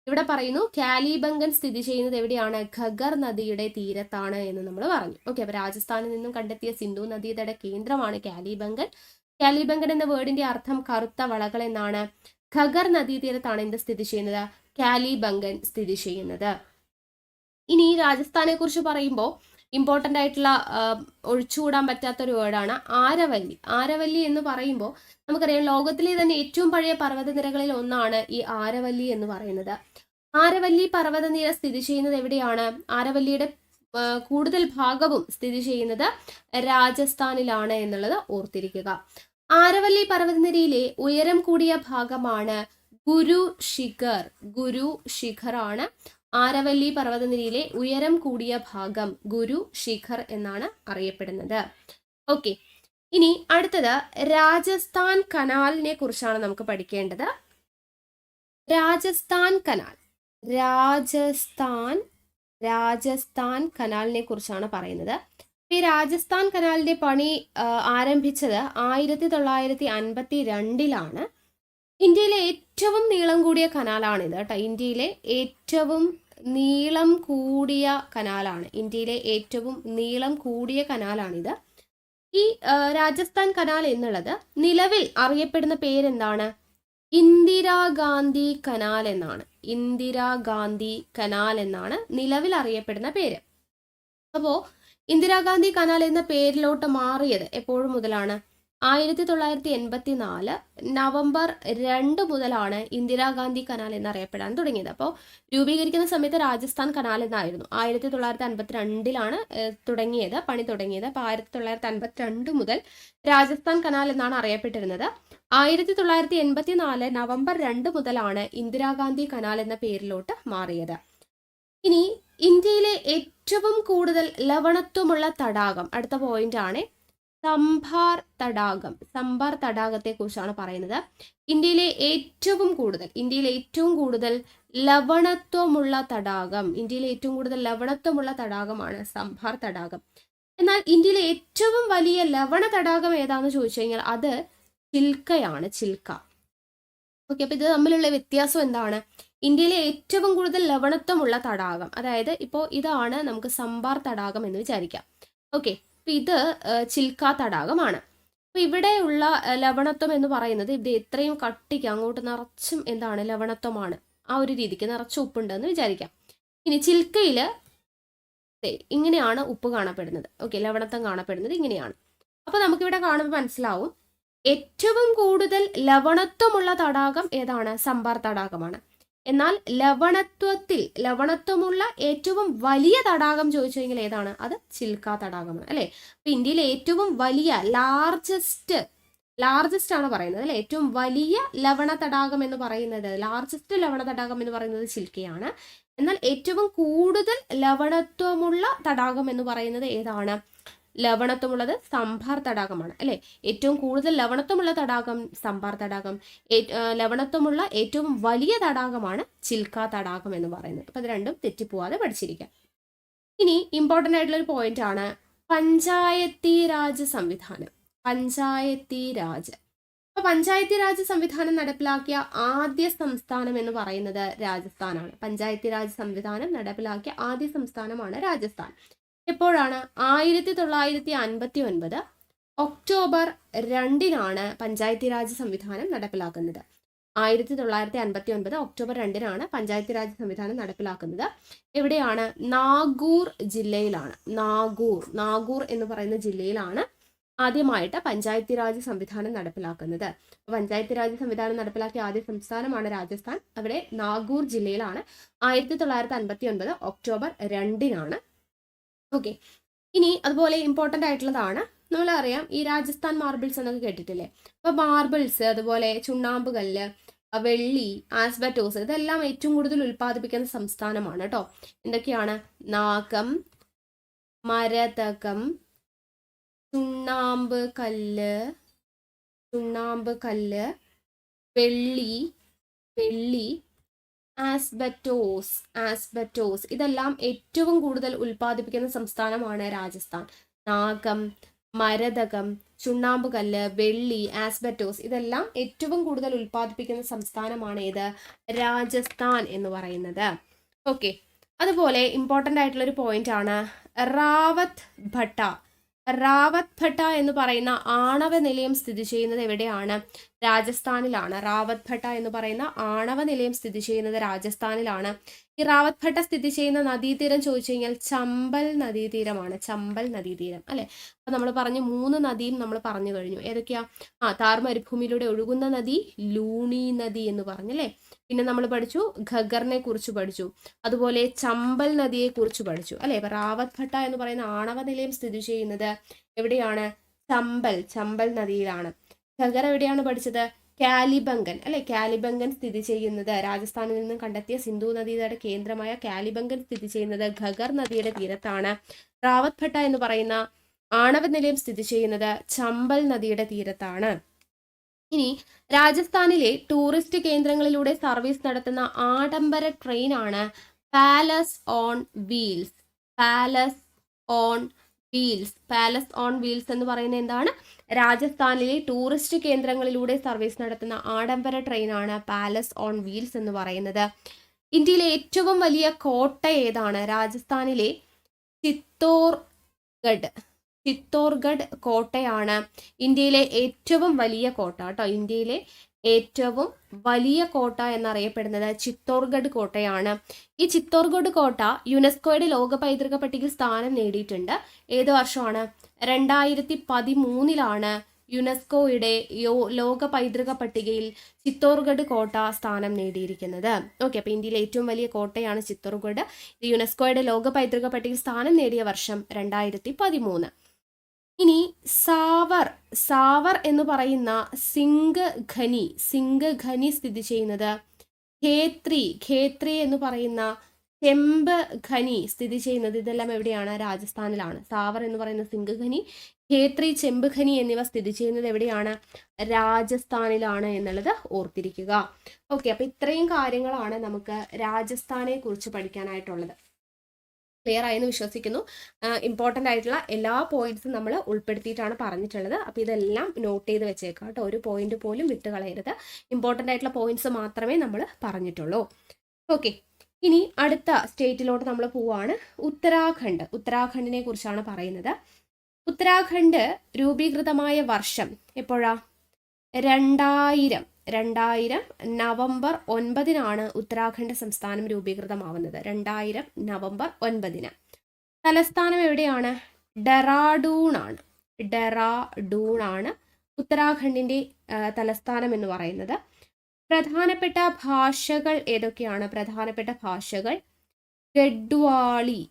ഇവിടെ പറയുന്നു കാലിബംഗൻ സ്ഥിതി ചെയ്യുന്നത് എവിടെയാണ്? ഘഗർ നദിയുടെ തീരത്താണ് എന്ന് നമ്മൾ പറഞ്ഞു. ഓക്കെ, അപ്പൊ രാജസ്ഥാനിൽ നിന്നും കണ്ടെത്തിയ സിന്ധു നദീതട കേന്ദ്രമാണ് കാലിബംഗൻ. കാലിബംഗൻ എന്ന വേർഡിന്റെ അർത്ഥം കറുത്ത വളകൾ എന്നാണ്. ഘഗർ നദീതീരത്താണ് എന്ത് സ്ഥിതി ചെയ്യുന്നത്? കാലിബംഗൻ സ്ഥിതി ചെയ്യുന്നത്. ഇനി രാജസ്ഥാനെ കുറിച്ച് പറയുമ്പോൾ ഇമ്പോർട്ടൻ്റ് ആയിട്ടുള്ള ഒഴിച്ചുകൂടാൻ പറ്റാത്തൊരു വേർഡാണ് ആരവല്ലി. ആരവല്ലി എന്ന് പറയുമ്പോൾ നമുക്കറിയാം ലോകത്തിലെ തന്നെ ഏറ്റവും പഴയ പർവ്വതനിരകളിൽ ഒന്നാണ് ഈ ആരവല്ലി എന്ന് പറയുന്നത്. ആരവല്ലി പർവ്വതനിര സ്ഥിതി ചെയ്യുന്നത് എവിടെയാണ്? ആരവല്ലിയുടെ കൂടുതൽ ഭാഗവും സ്ഥിതി ചെയ്യുന്നത് രാജസ്ഥാനിലാണ് എന്നുള്ളത് ഓർത്തിരിക്കുക. ആരവല്ലി പർവ്വതനിരയിലെ ഉയരം കൂടിയ ഭാഗമാണ് ഗുരു ശിഖർ ആണ്. ആരവല്ലി പർവ്വതനിരയിലെ ഉയരം കൂടിയ ഭാഗം ഗുരു ശിഖർ എന്നാണ് അറിയപ്പെടുന്നത്. ഓക്കെ, ഇനി അടുത്തത് രാജസ്ഥാൻ കനാലിനെ കുറിച്ചാണ് നമുക്ക് പഠിക്കേണ്ടത്. രാജസ്ഥാൻ കനാലിനെ കുറിച്ചാണ് പറയുന്നത്. ഈ രാജസ്ഥാൻ കനാലിന്റെ പണി ആരംഭിച്ചത് 1952 ഇന്ത്യയിലെ ഏറ്റവും നീളം കൂടിയ കനാലാണിത് കേട്ടോ. ഇന്ത്യയിലെ ഏറ്റവും നീളം കൂടിയ കനാലാണിത്. ഈ രാജസ്ഥാൻ കനാൽ എന്നുള്ളത് നിലവിൽ അറിയപ്പെടുന്ന പേരെന്താണ്? ഇന്ദിരാഗാന്ധി കനാൽ എന്നാണ് നിലവിൽ അറിയപ്പെടുന്ന പേര്. അപ്പോ ഇന്ദിരാഗാന്ധി കനാൽ എന്ന പേരിലോട്ട് മാറിയത് എപ്പോഴും മുതലാണ്? 1984 നവംബർ 2 മുതലാണ് ഇന്ദിരാഗാന്ധി കനാൽ എന്നറിയപ്പെടാൻ തുടങ്ങിയത്. അപ്പോൾ രൂപീകരിക്കുന്ന സമയത്ത് രാജസ്ഥാൻ കനാൽ എന്നായിരുന്നു. 1952 പണി തുടങ്ങിയത്. അപ്പോൾ 1952 മുതൽ രാജസ്ഥാൻ കനാൽ എന്നാണ് അറിയപ്പെട്ടിരുന്നത്. 1984 നവംബർ 2 മുതലാണ് ഇന്ദിരാഗാന്ധി കനാൽ എന്ന പേരിലോട്ട് മാറിയത്. ഇനി ഇന്ത്യയിലെ ഏറ്റവും കൂടുതൽ ലവണത്വമുള്ള തടാകം, അടുത്ത പോയിന്റ് ആണ് സംഭാർ തടാകത്തെ കുറിച്ചാണ് പറയുന്നത്. ഇന്ത്യയിലെ ഏറ്റവും കൂടുതൽ ലവണത്വമുള്ള തടാകമാണ് സംഭാർ തടാകം. എന്നാൽ ഇന്ത്യയിലെ ഏറ്റവും വലിയ ലവണ തടാകം ഏതാണെന്ന് ചോദിച്ചു കഴിഞ്ഞാൽ അത് ചിൽക്കയാണ്. ഓക്കെ, അപ്പൊ ഇത് തമ്മിലുള്ള വ്യത്യാസം എന്താണ്? ഇന്ത്യയിലെ ഏറ്റവും കൂടുതൽ ലവണത്വമുള്ള തടാകം, അതായത് ഇപ്പോൾ ഇതാണ് നമുക്ക് സംഭാർ തടാകം എന്ന് വിചാരിക്കാം. ഓക്കെ, ഇത് ചിൽക്ക തടാകമാണ്. അപ്പൊ ഇവിടെയുള്ള ലവണത്വം എന്ന് പറയുന്നത് ഇത് എത്രയും കട്ടിക്ക് അങ്ങോട്ട് നിറച്ചും എന്താണ് ലവണത്വമാണ്. ആ ഒരു രീതിക്ക് നിറച്ച് ഉപ്പുണ്ടെന്ന് വിചാരിക്കാം. ഇനി ചിൽക്കയിൽ ഇങ്ങനെയാണ് ഉപ്പ് കാണപ്പെടുന്നത്. ഓക്കെ, ലവണത്വം കാണപ്പെടുന്നത് ഇങ്ങനെയാണ്. അപ്പൊ നമുക്കിവിടെ കാണുമ്പോൾ മനസ്സിലാവും ഏറ്റവും കൂടുതൽ ലവണത്വമുള്ള തടാകം ഏതാണ്? സമ്പാർ തടാകമാണ്. എന്നാൽ ലവണത്വമുള്ള ഏറ്റവും വലിയ തടാകം ചോദിച്ചു കഴിഞ്ഞാൽ ഏതാണ്? അത് ചിൽക്ക തടാകമാണ്, അല്ലെ? അപ്പൊ ഇന്ത്യയിലെ ഏറ്റവും വലിയ ലാർജസ്റ്റ് ആണ് പറയുന്നത്, അല്ലെ? ഏറ്റവും വലിയ ലവണ തടാകം എന്ന് പറയുന്നത്, ലാർജസ്റ്റ് ലവണ തടാകം എന്ന് പറയുന്നത് ചിൽക്കയാണ്. എന്നാൽ ഏറ്റവും കൂടുതൽ ലവണത്വമുള്ള തടാകം എന്ന് പറയുന്നത് ഏതാണ്? ലവണത്വമുള്ളത് സമ്പാർ തടാകമാണ്, അല്ലെ? ഏറ്റവും കൂടുതൽ ലവണത്വമുള്ള തടാകം സമ്പാർ തടാകം, ലവണത്വമുള്ള ഏറ്റവും വലിയ തടാകമാണ് ചിൽക്ക തടാകം എന്ന് പറയുന്നത്. അപ്പൊ ഇത് രണ്ടും തെറ്റിപ്പോവാതെ പഠിച്ചിരിക്കാം. ഇനി ഇമ്പോർട്ടൻ്റ് ആയിട്ടുള്ള ഒരു പോയിന്റ് ആണ് പഞ്ചായത്തി രാജ് സംവിധാനം. പഞ്ചായത്തി രാജ്. അപ്പൊ പഞ്ചായത്തി രാജ് സംവിധാനം നടപ്പിലാക്കിയ ആദ്യ സംസ്ഥാനം എന്ന് പറയുന്നത് രാജസ്ഥാനാണ്. പഞ്ചായത്തി രാജ് സംവിധാനം നടപ്പിലാക്കിയ ആദ്യ സംസ്ഥാനമാണ് രാജസ്ഥാൻ. എപ്പോഴാണ്? 1959 ഒക്ടോബർ 2 പഞ്ചായത്തി രാജ് സംവിധാനം നടപ്പിലാക്കുന്നത്. 1959 ഒക്ടോബർ 2 പഞ്ചായത്തി രാജ് സംവിധാനം നടപ്പിലാക്കുന്നത്. എവിടെയാണ്? നാഗൂർ ജില്ലയിലാണ്. നാഗൂർ എന്ന് പറയുന്ന ജില്ലയിലാണ് ആദ്യമായിട്ട് പഞ്ചായത്തി രാജ് സംവിധാനം നടപ്പിലാക്കുന്നത്. പഞ്ചായത്തി രാജ് സംവിധാനം നടപ്പിലാക്കിയ ആദ്യ സംസ്ഥാനമാണ് രാജസ്ഥാൻ. അവിടെ നാഗൂർ ജില്ലയിലാണ്. 1959 ഒക്ടോബർ 2 ഓക്കെ. ഇനി അതുപോലെ ഇമ്പോർട്ടൻ്റ് ആയിട്ടുള്ളതാണ്, നമ്മളറിയാം ഈ രാജസ്ഥാൻ മാർബിൾസ് എന്നൊക്കെ കേട്ടിട്ടില്ലേ? അപ്പൊ മാർബിൾസ്, അതുപോലെ ചുണ്ണാമ്പ് കല്ല്, വെള്ളി, ആസ്ബറ്റോസ്, ഇതെല്ലാം ഏറ്റവും കൂടുതൽ ഉൽപ്പാദിപ്പിക്കുന്ന സംസ്ഥാനമാണ് കേട്ടോ. എന്തൊക്കെയാണ്? നാഗം, മരതകം, ചുണ്ണാമ്പ് കല്ല്, വെള്ളി, ആസ്ബറ്റോസ് ഇതെല്ലാം ഏറ്റവും കൂടുതൽ ഉൽപ്പാദിപ്പിക്കുന്ന സംസ്ഥാനമാണ് രാജസ്ഥാൻ. നാഗം, മരതകം, ചുണ്ണാമ്പ് കല്ല്, വെള്ളി, ആസ്ബറ്റോസ് ഇതെല്ലാം ഏറ്റവും കൂടുതൽ ഉൽപ്പാദിപ്പിക്കുന്ന സംസ്ഥാനമാണ് ഏത്? രാജസ്ഥാൻ എന്ന് പറയുന്നത്. ഓക്കെ. അതുപോലെ ഇമ്പോർട്ടൻ്റ് ആയിട്ടുള്ള ഒരു പോയിന്റ് ആണ് റാവത്ത് ഭട്ട എന്ന് പറയുന്ന ആണവ നിലയം സ്ഥിതി ചെയ്യുന്നത് എവിടെയാണ്? രാജസ്ഥാനിലാണ്. റാവത്ത് ഭട്ട എന്ന് പറയുന്ന ആണവ നിലയം സ്ഥിതി ചെയ്യുന്നത് രാജസ്ഥാനിലാണ്. ഈ റാവത്ത് ഭട്ട സ്ഥിതി ചെയ്യുന്ന നദീതീരം ചോദിച്ചു കഴിഞ്ഞാൽ ചമ്പൽ നദീതീരമാണ്. ചമ്പൽ നദീതീരം, അല്ലെ? അപ്പൊ നമ്മൾ പറഞ്ഞു 3 നദിയും നമ്മൾ പറഞ്ഞു കഴിഞ്ഞു. ഏതൊക്കെയാ? താർ മരുഭൂമിയിലൂടെ ഒഴുകുന്ന നദി ലൂണി നദി എന്ന് പറഞ്ഞല്ലേ. പിന്നെ നമ്മൾ പഠിച്ചു ഖഗറിനെ കുറിച്ച് പഠിച്ചു, അതുപോലെ ചമ്പൽ നദിയെ കുറിച്ച് പഠിച്ചു, അല്ലെ? ഇപ്പൊ റാവത്ത് ഭട്ട എന്ന് പറയുന്ന ആണവ നിലയം സ്ഥിതി ചെയ്യുന്നത് എവിടെയാണ്? ചമ്പൽ നദിയിലാണ്. ഖഗർ എവിടെയാണ് പഠിച്ചത്? കാലിബംഗൻ, അല്ലെ? കാലിബംഗൻ സ്ഥിതി ചെയ്യുന്നത്, രാജസ്ഥാനിൽ നിന്നും കണ്ടെത്തിയ സിന്ധു നദിയുടെ കേന്ദ്രമായ കാലിബംഗൻ സ്ഥിതി ചെയ്യുന്നത് ഖഗർ നദിയുടെ തീരത്താണ്. റാവത്ത് ഭട്ട എന്ന് പറയുന്ന ആണവ നിലയം സ്ഥിതി ചെയ്യുന്നത് ചമ്പൽ നദിയുടെ തീരത്താണ്. ഇനി രാജസ്ഥാനിലെ ടൂറിസ്റ്റ് കേന്ദ്രങ്ങളിലൂടെ സർവീസ് നടത്തുന്ന ആഡംബര ട്രെയിനാണ് palace on wheels. Palace on wheels എന്ന് പറയുന്നത് എന്താണ്? രാജസ്ഥാനിലെ ടൂറിസ്റ്റ് കേന്ദ്രങ്ങളിലൂടെ സർവീസ് നടത്തുന്ന ആഡംബര ട്രെയിനാണ് പാലസ് ഓൺ വീൽസ് എന്ന് പറയുന്നത്. ഇന്ത്യയിലെ ഏറ്റവും വലിയ കോട്ട ഏതാണ്? രാജസ്ഥാനിലെ ചിത്തോർഗഡ് കോട്ടയാണ് ഇന്ത്യയിലെ ഏറ്റവും വലിയ കോട്ട കേട്ടോ. ഇന്ത്യയിലെ ഏറ്റവും വലിയ കോട്ട എന്നറിയപ്പെടുന്നത് ചിത്തോർഗഡ് കോട്ടയാണ്. ഈ ചിത്തോർഗഡ് കോട്ട യുനെസ്കോയുടെ ലോക പൈതൃക പട്ടികയിൽ സ്ഥാനം നേടിയിട്ടുണ്ട്. ഏത് വർഷമാണ്? 2013 യുനെസ്കോയുടെ ലോക പൈതൃക പട്ടികയിൽ ചിത്തോർഗഡ് കോട്ട സ്ഥാനം നേടിയിരിക്കുന്നത്. ഓക്കെ. അപ്പൊ ഇന്ത്യയിലെ ഏറ്റവും വലിയ കോട്ടയാണ് ചിത്തോർഗഡ്. യുനെസ്കോയുടെ ലോക പൈതൃക പട്ടികയിൽ സ്ഥാനം നേടിയ വർഷം 2013. ഇനി സാവർ എന്ന് പറയുന്ന സിംഗ് ഖനി സ്ഥിതി ചെയ്യുന്നത് ഖേത്രി എന്ന് പറയുന്ന ചെമ്പ് ഖനി സ്ഥിതി ചെയ്യുന്നത് ഇതെല്ലാം എവിടെയാണ്? രാജസ്ഥാനിലാണ്. സാവർ എന്ന് പറയുന്ന സിംഗ് ഖനി, ഖേത്രി, ചെമ്പ് ഖനി എന്നിവ സ്ഥിതി ചെയ്യുന്നത് എവിടെയാണ്? രാജസ്ഥാനിലാണ് എന്നുള്ളത് ഓർത്തിരിക്കുക. ഓക്കെ. അപ്പൊ ഇത്രയും കാര്യങ്ങളാണ് നമുക്ക് രാജസ്ഥാനെ കുറിച്ച് പഠിക്കാനായിട്ടുള്ളത്. ക്ലിയർ ആയെന്ന് വിശ്വസിക്കുന്നു. ഇമ്പോർട്ടൻ്റ് ആയിട്ടുള്ള എല്ലാ പോയിന്റ്സും നമ്മൾ ഉൾപ്പെടുത്തിയിട്ടാണ് പറഞ്ഞിട്ടുള്ളത്. അപ്പോൾ ഇതെല്ലാം നോട്ട് ചെയ്ത് വെച്ചേക്കാം കേട്ടോ. ഒരു പോയിന്റ് പോലും വിട്ട് കളയരുത്. ഇമ്പോർട്ടൻ്റ് ആയിട്ടുള്ള പോയിന്റ്സ് മാത്രമേ നമ്മൾ പറഞ്ഞിട്ടുള്ളൂ. ഓക്കെ. ഇനി അടുത്ത സ്റ്റേറ്റിലോട്ട് നമ്മൾ പോവാണ്. ഉത്തരാഖണ്ഡിനെ കുറിച്ചാണ് പറയുന്നത്. ഉത്തരാഖണ്ഡ് രൂപീകൃതമായ വർഷം എപ്പോഴാ? 2000 നവംബർ 9 ഉത്തരാഖണ്ഡ് സംസ്ഥാനം രൂപീകൃതമാവുന്നത്. 2000 നവംബർ 9. തലസ്ഥാനം എവിടെയാണ്? ഡെറാഡൂൺ ആണ്. ഉത്തരാഖണ്ഡിന്റെ തലസ്ഥാനം എന്ന് പറയുന്നത്. പ്രധാനപ്പെട്ട ഭാഷകൾ ഏതൊക്കെയാണ്? പ്രധാനപ്പെട്ട ഭാഷകൾ ഗഡ്വാളി,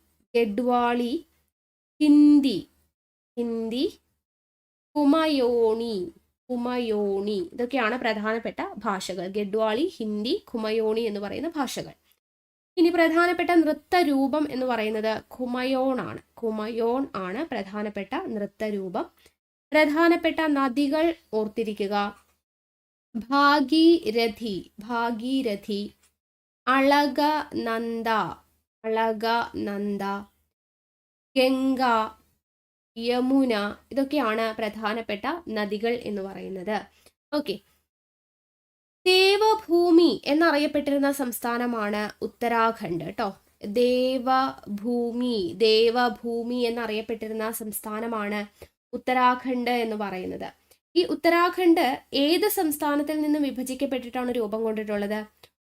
ഹിന്ദി, കുമയോണി, ഇതൊക്കെയാണ് പ്രധാനപ്പെട്ട ഭാഷകൾ. ഗഡ്വാളി, ഹിന്ദി, കുമയോണി എന്ന് പറയുന്ന ഭാഷകൾ. ഇനി പ്രധാനപ്പെട്ട നൃത്തരൂപം എന്ന് പറയുന്നത് കുമയോൺ ആണ് പ്രധാനപ്പെട്ട നൃത്തരൂപം. പ്രധാനപ്പെട്ട നദികൾ ഓർത്തിരിക്കുക: ഭാഗീരഥി, അളകനന്ദ, ഗംഗ, യമുന, ഇതൊക്കെയാണ് പ്രധാനപ്പെട്ട നദികൾ എന്ന് പറയുന്നത്. ഓക്കെ. ദേവഭൂമി എന്നറിയപ്പെട്ടിരുന്ന സംസ്ഥാനമാണ് ഉത്തരാഖണ്ഡ് കേട്ടോ. ദേവഭൂമി എന്നറിയപ്പെട്ടിരുന്ന സംസ്ഥാനമാണ് ഉത്തരാഖണ്ഡ് എന്ന് പറയുന്നത്. ഈ ഉത്തരാഖണ്ഡ് ഏത് സംസ്ഥാനത്തിൽ നിന്നും വിഭജിക്കപ്പെട്ടിട്ടാണ് രൂപം കൊണ്ടിട്ടുള്ളത്?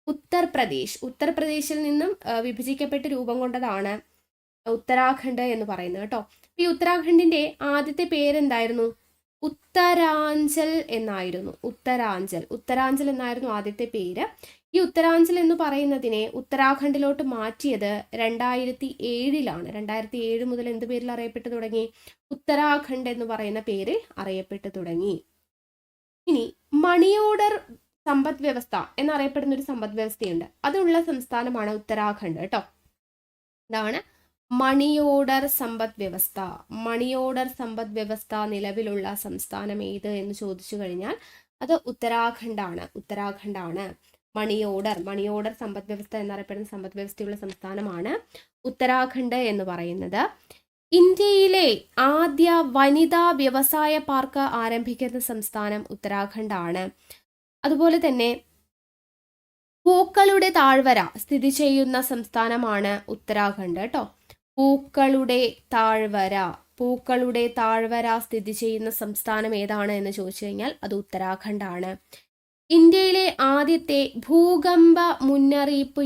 ഉത്തർപ്രദേശിൽ നിന്നും വിഭജിക്കപ്പെട്ട് രൂപം കൊണ്ടതാണ് ഉത്തരാഖണ്ഡ് എന്ന് പറയുന്നത് കേട്ടോ. ഈ ഉത്തരാഖണ്ഡിന്റെ ആദ്യത്തെ പേരെന്തായിരുന്നു? ഉത്തരാഞ്ചൽ എന്നായിരുന്നു. ഉത്തരാഞ്ചൽ എന്നായിരുന്നു ആദ്യത്തെ പേര്. ഈ ഉത്തരാഞ്ചൽ എന്ന് പറയുന്നതിനെ ഉത്തരാഖണ്ഡിലോട്ട് മാറ്റിയത് 2007 2007 മുതൽ എന്ത് പേരിൽ അറിയപ്പെട്ടു തുടങ്ങി? ഉത്തരാഖണ്ഡ് എന്ന് പറയുന്ന പേരിൽ അറിയപ്പെട്ടു തുടങ്ങി. ഇനി മണി ഓർഡർ സമ്പദ് വ്യവസ്ഥ എന്നറിയപ്പെടുന്ന ഒരു സമ്പദ് വ്യവസ്ഥയുണ്ട്. അതുള്ള സംസ്ഥാനമാണ് ഉത്തരാഖണ്ഡ് കേട്ടോ. ഇതാണ് മണി ഓർഡർ സമ്പദ് വ്യവസ്ഥ നിലവിലുള്ള സംസ്ഥാനം ഏത് എന്ന് ചോദിച്ചു കഴിഞ്ഞാൽ അത് ഉത്തരാഖണ്ഡാണ്. മണി ഓർഡർ സമ്പദ് വ്യവസ്ഥ എന്നറിയപ്പെടുന്ന സമ്പദ് വ്യവസ്ഥയുള്ള സംസ്ഥാനമാണ് ഉത്തരാഖണ്ഡ് എന്ന് പറയുന്നത്. ഇന്ത്യയിലെ ആദ്യ വനിതാ വ്യവസായ പാർക്ക് ആരംഭിക്കുന്ന സംസ്ഥാനം ഉത്തരാഖണ്ഡാണ്. അതുപോലെ തന്നെ പൂക്കളുടെ താഴ്വര സ്ഥിതി ചെയ്യുന്ന സംസ്ഥാനമാണ് ഉത്തരാഖണ്ഡ് കേട്ടോ. പൂക്കളുടെ താഴ്വര സ്ഥിതി ചെയ്യുന്ന സംസ്ഥാനം ഏതാണ് എന്ന് ചോദിച്ചു കഴിഞ്ഞാൽ അത് ഉത്തരാഖണ്ഡാണ്. ഇന്ത്യയിലെ ആദ്യത്തെ ഭൂകമ്പ മുന്നറിയിപ്പ്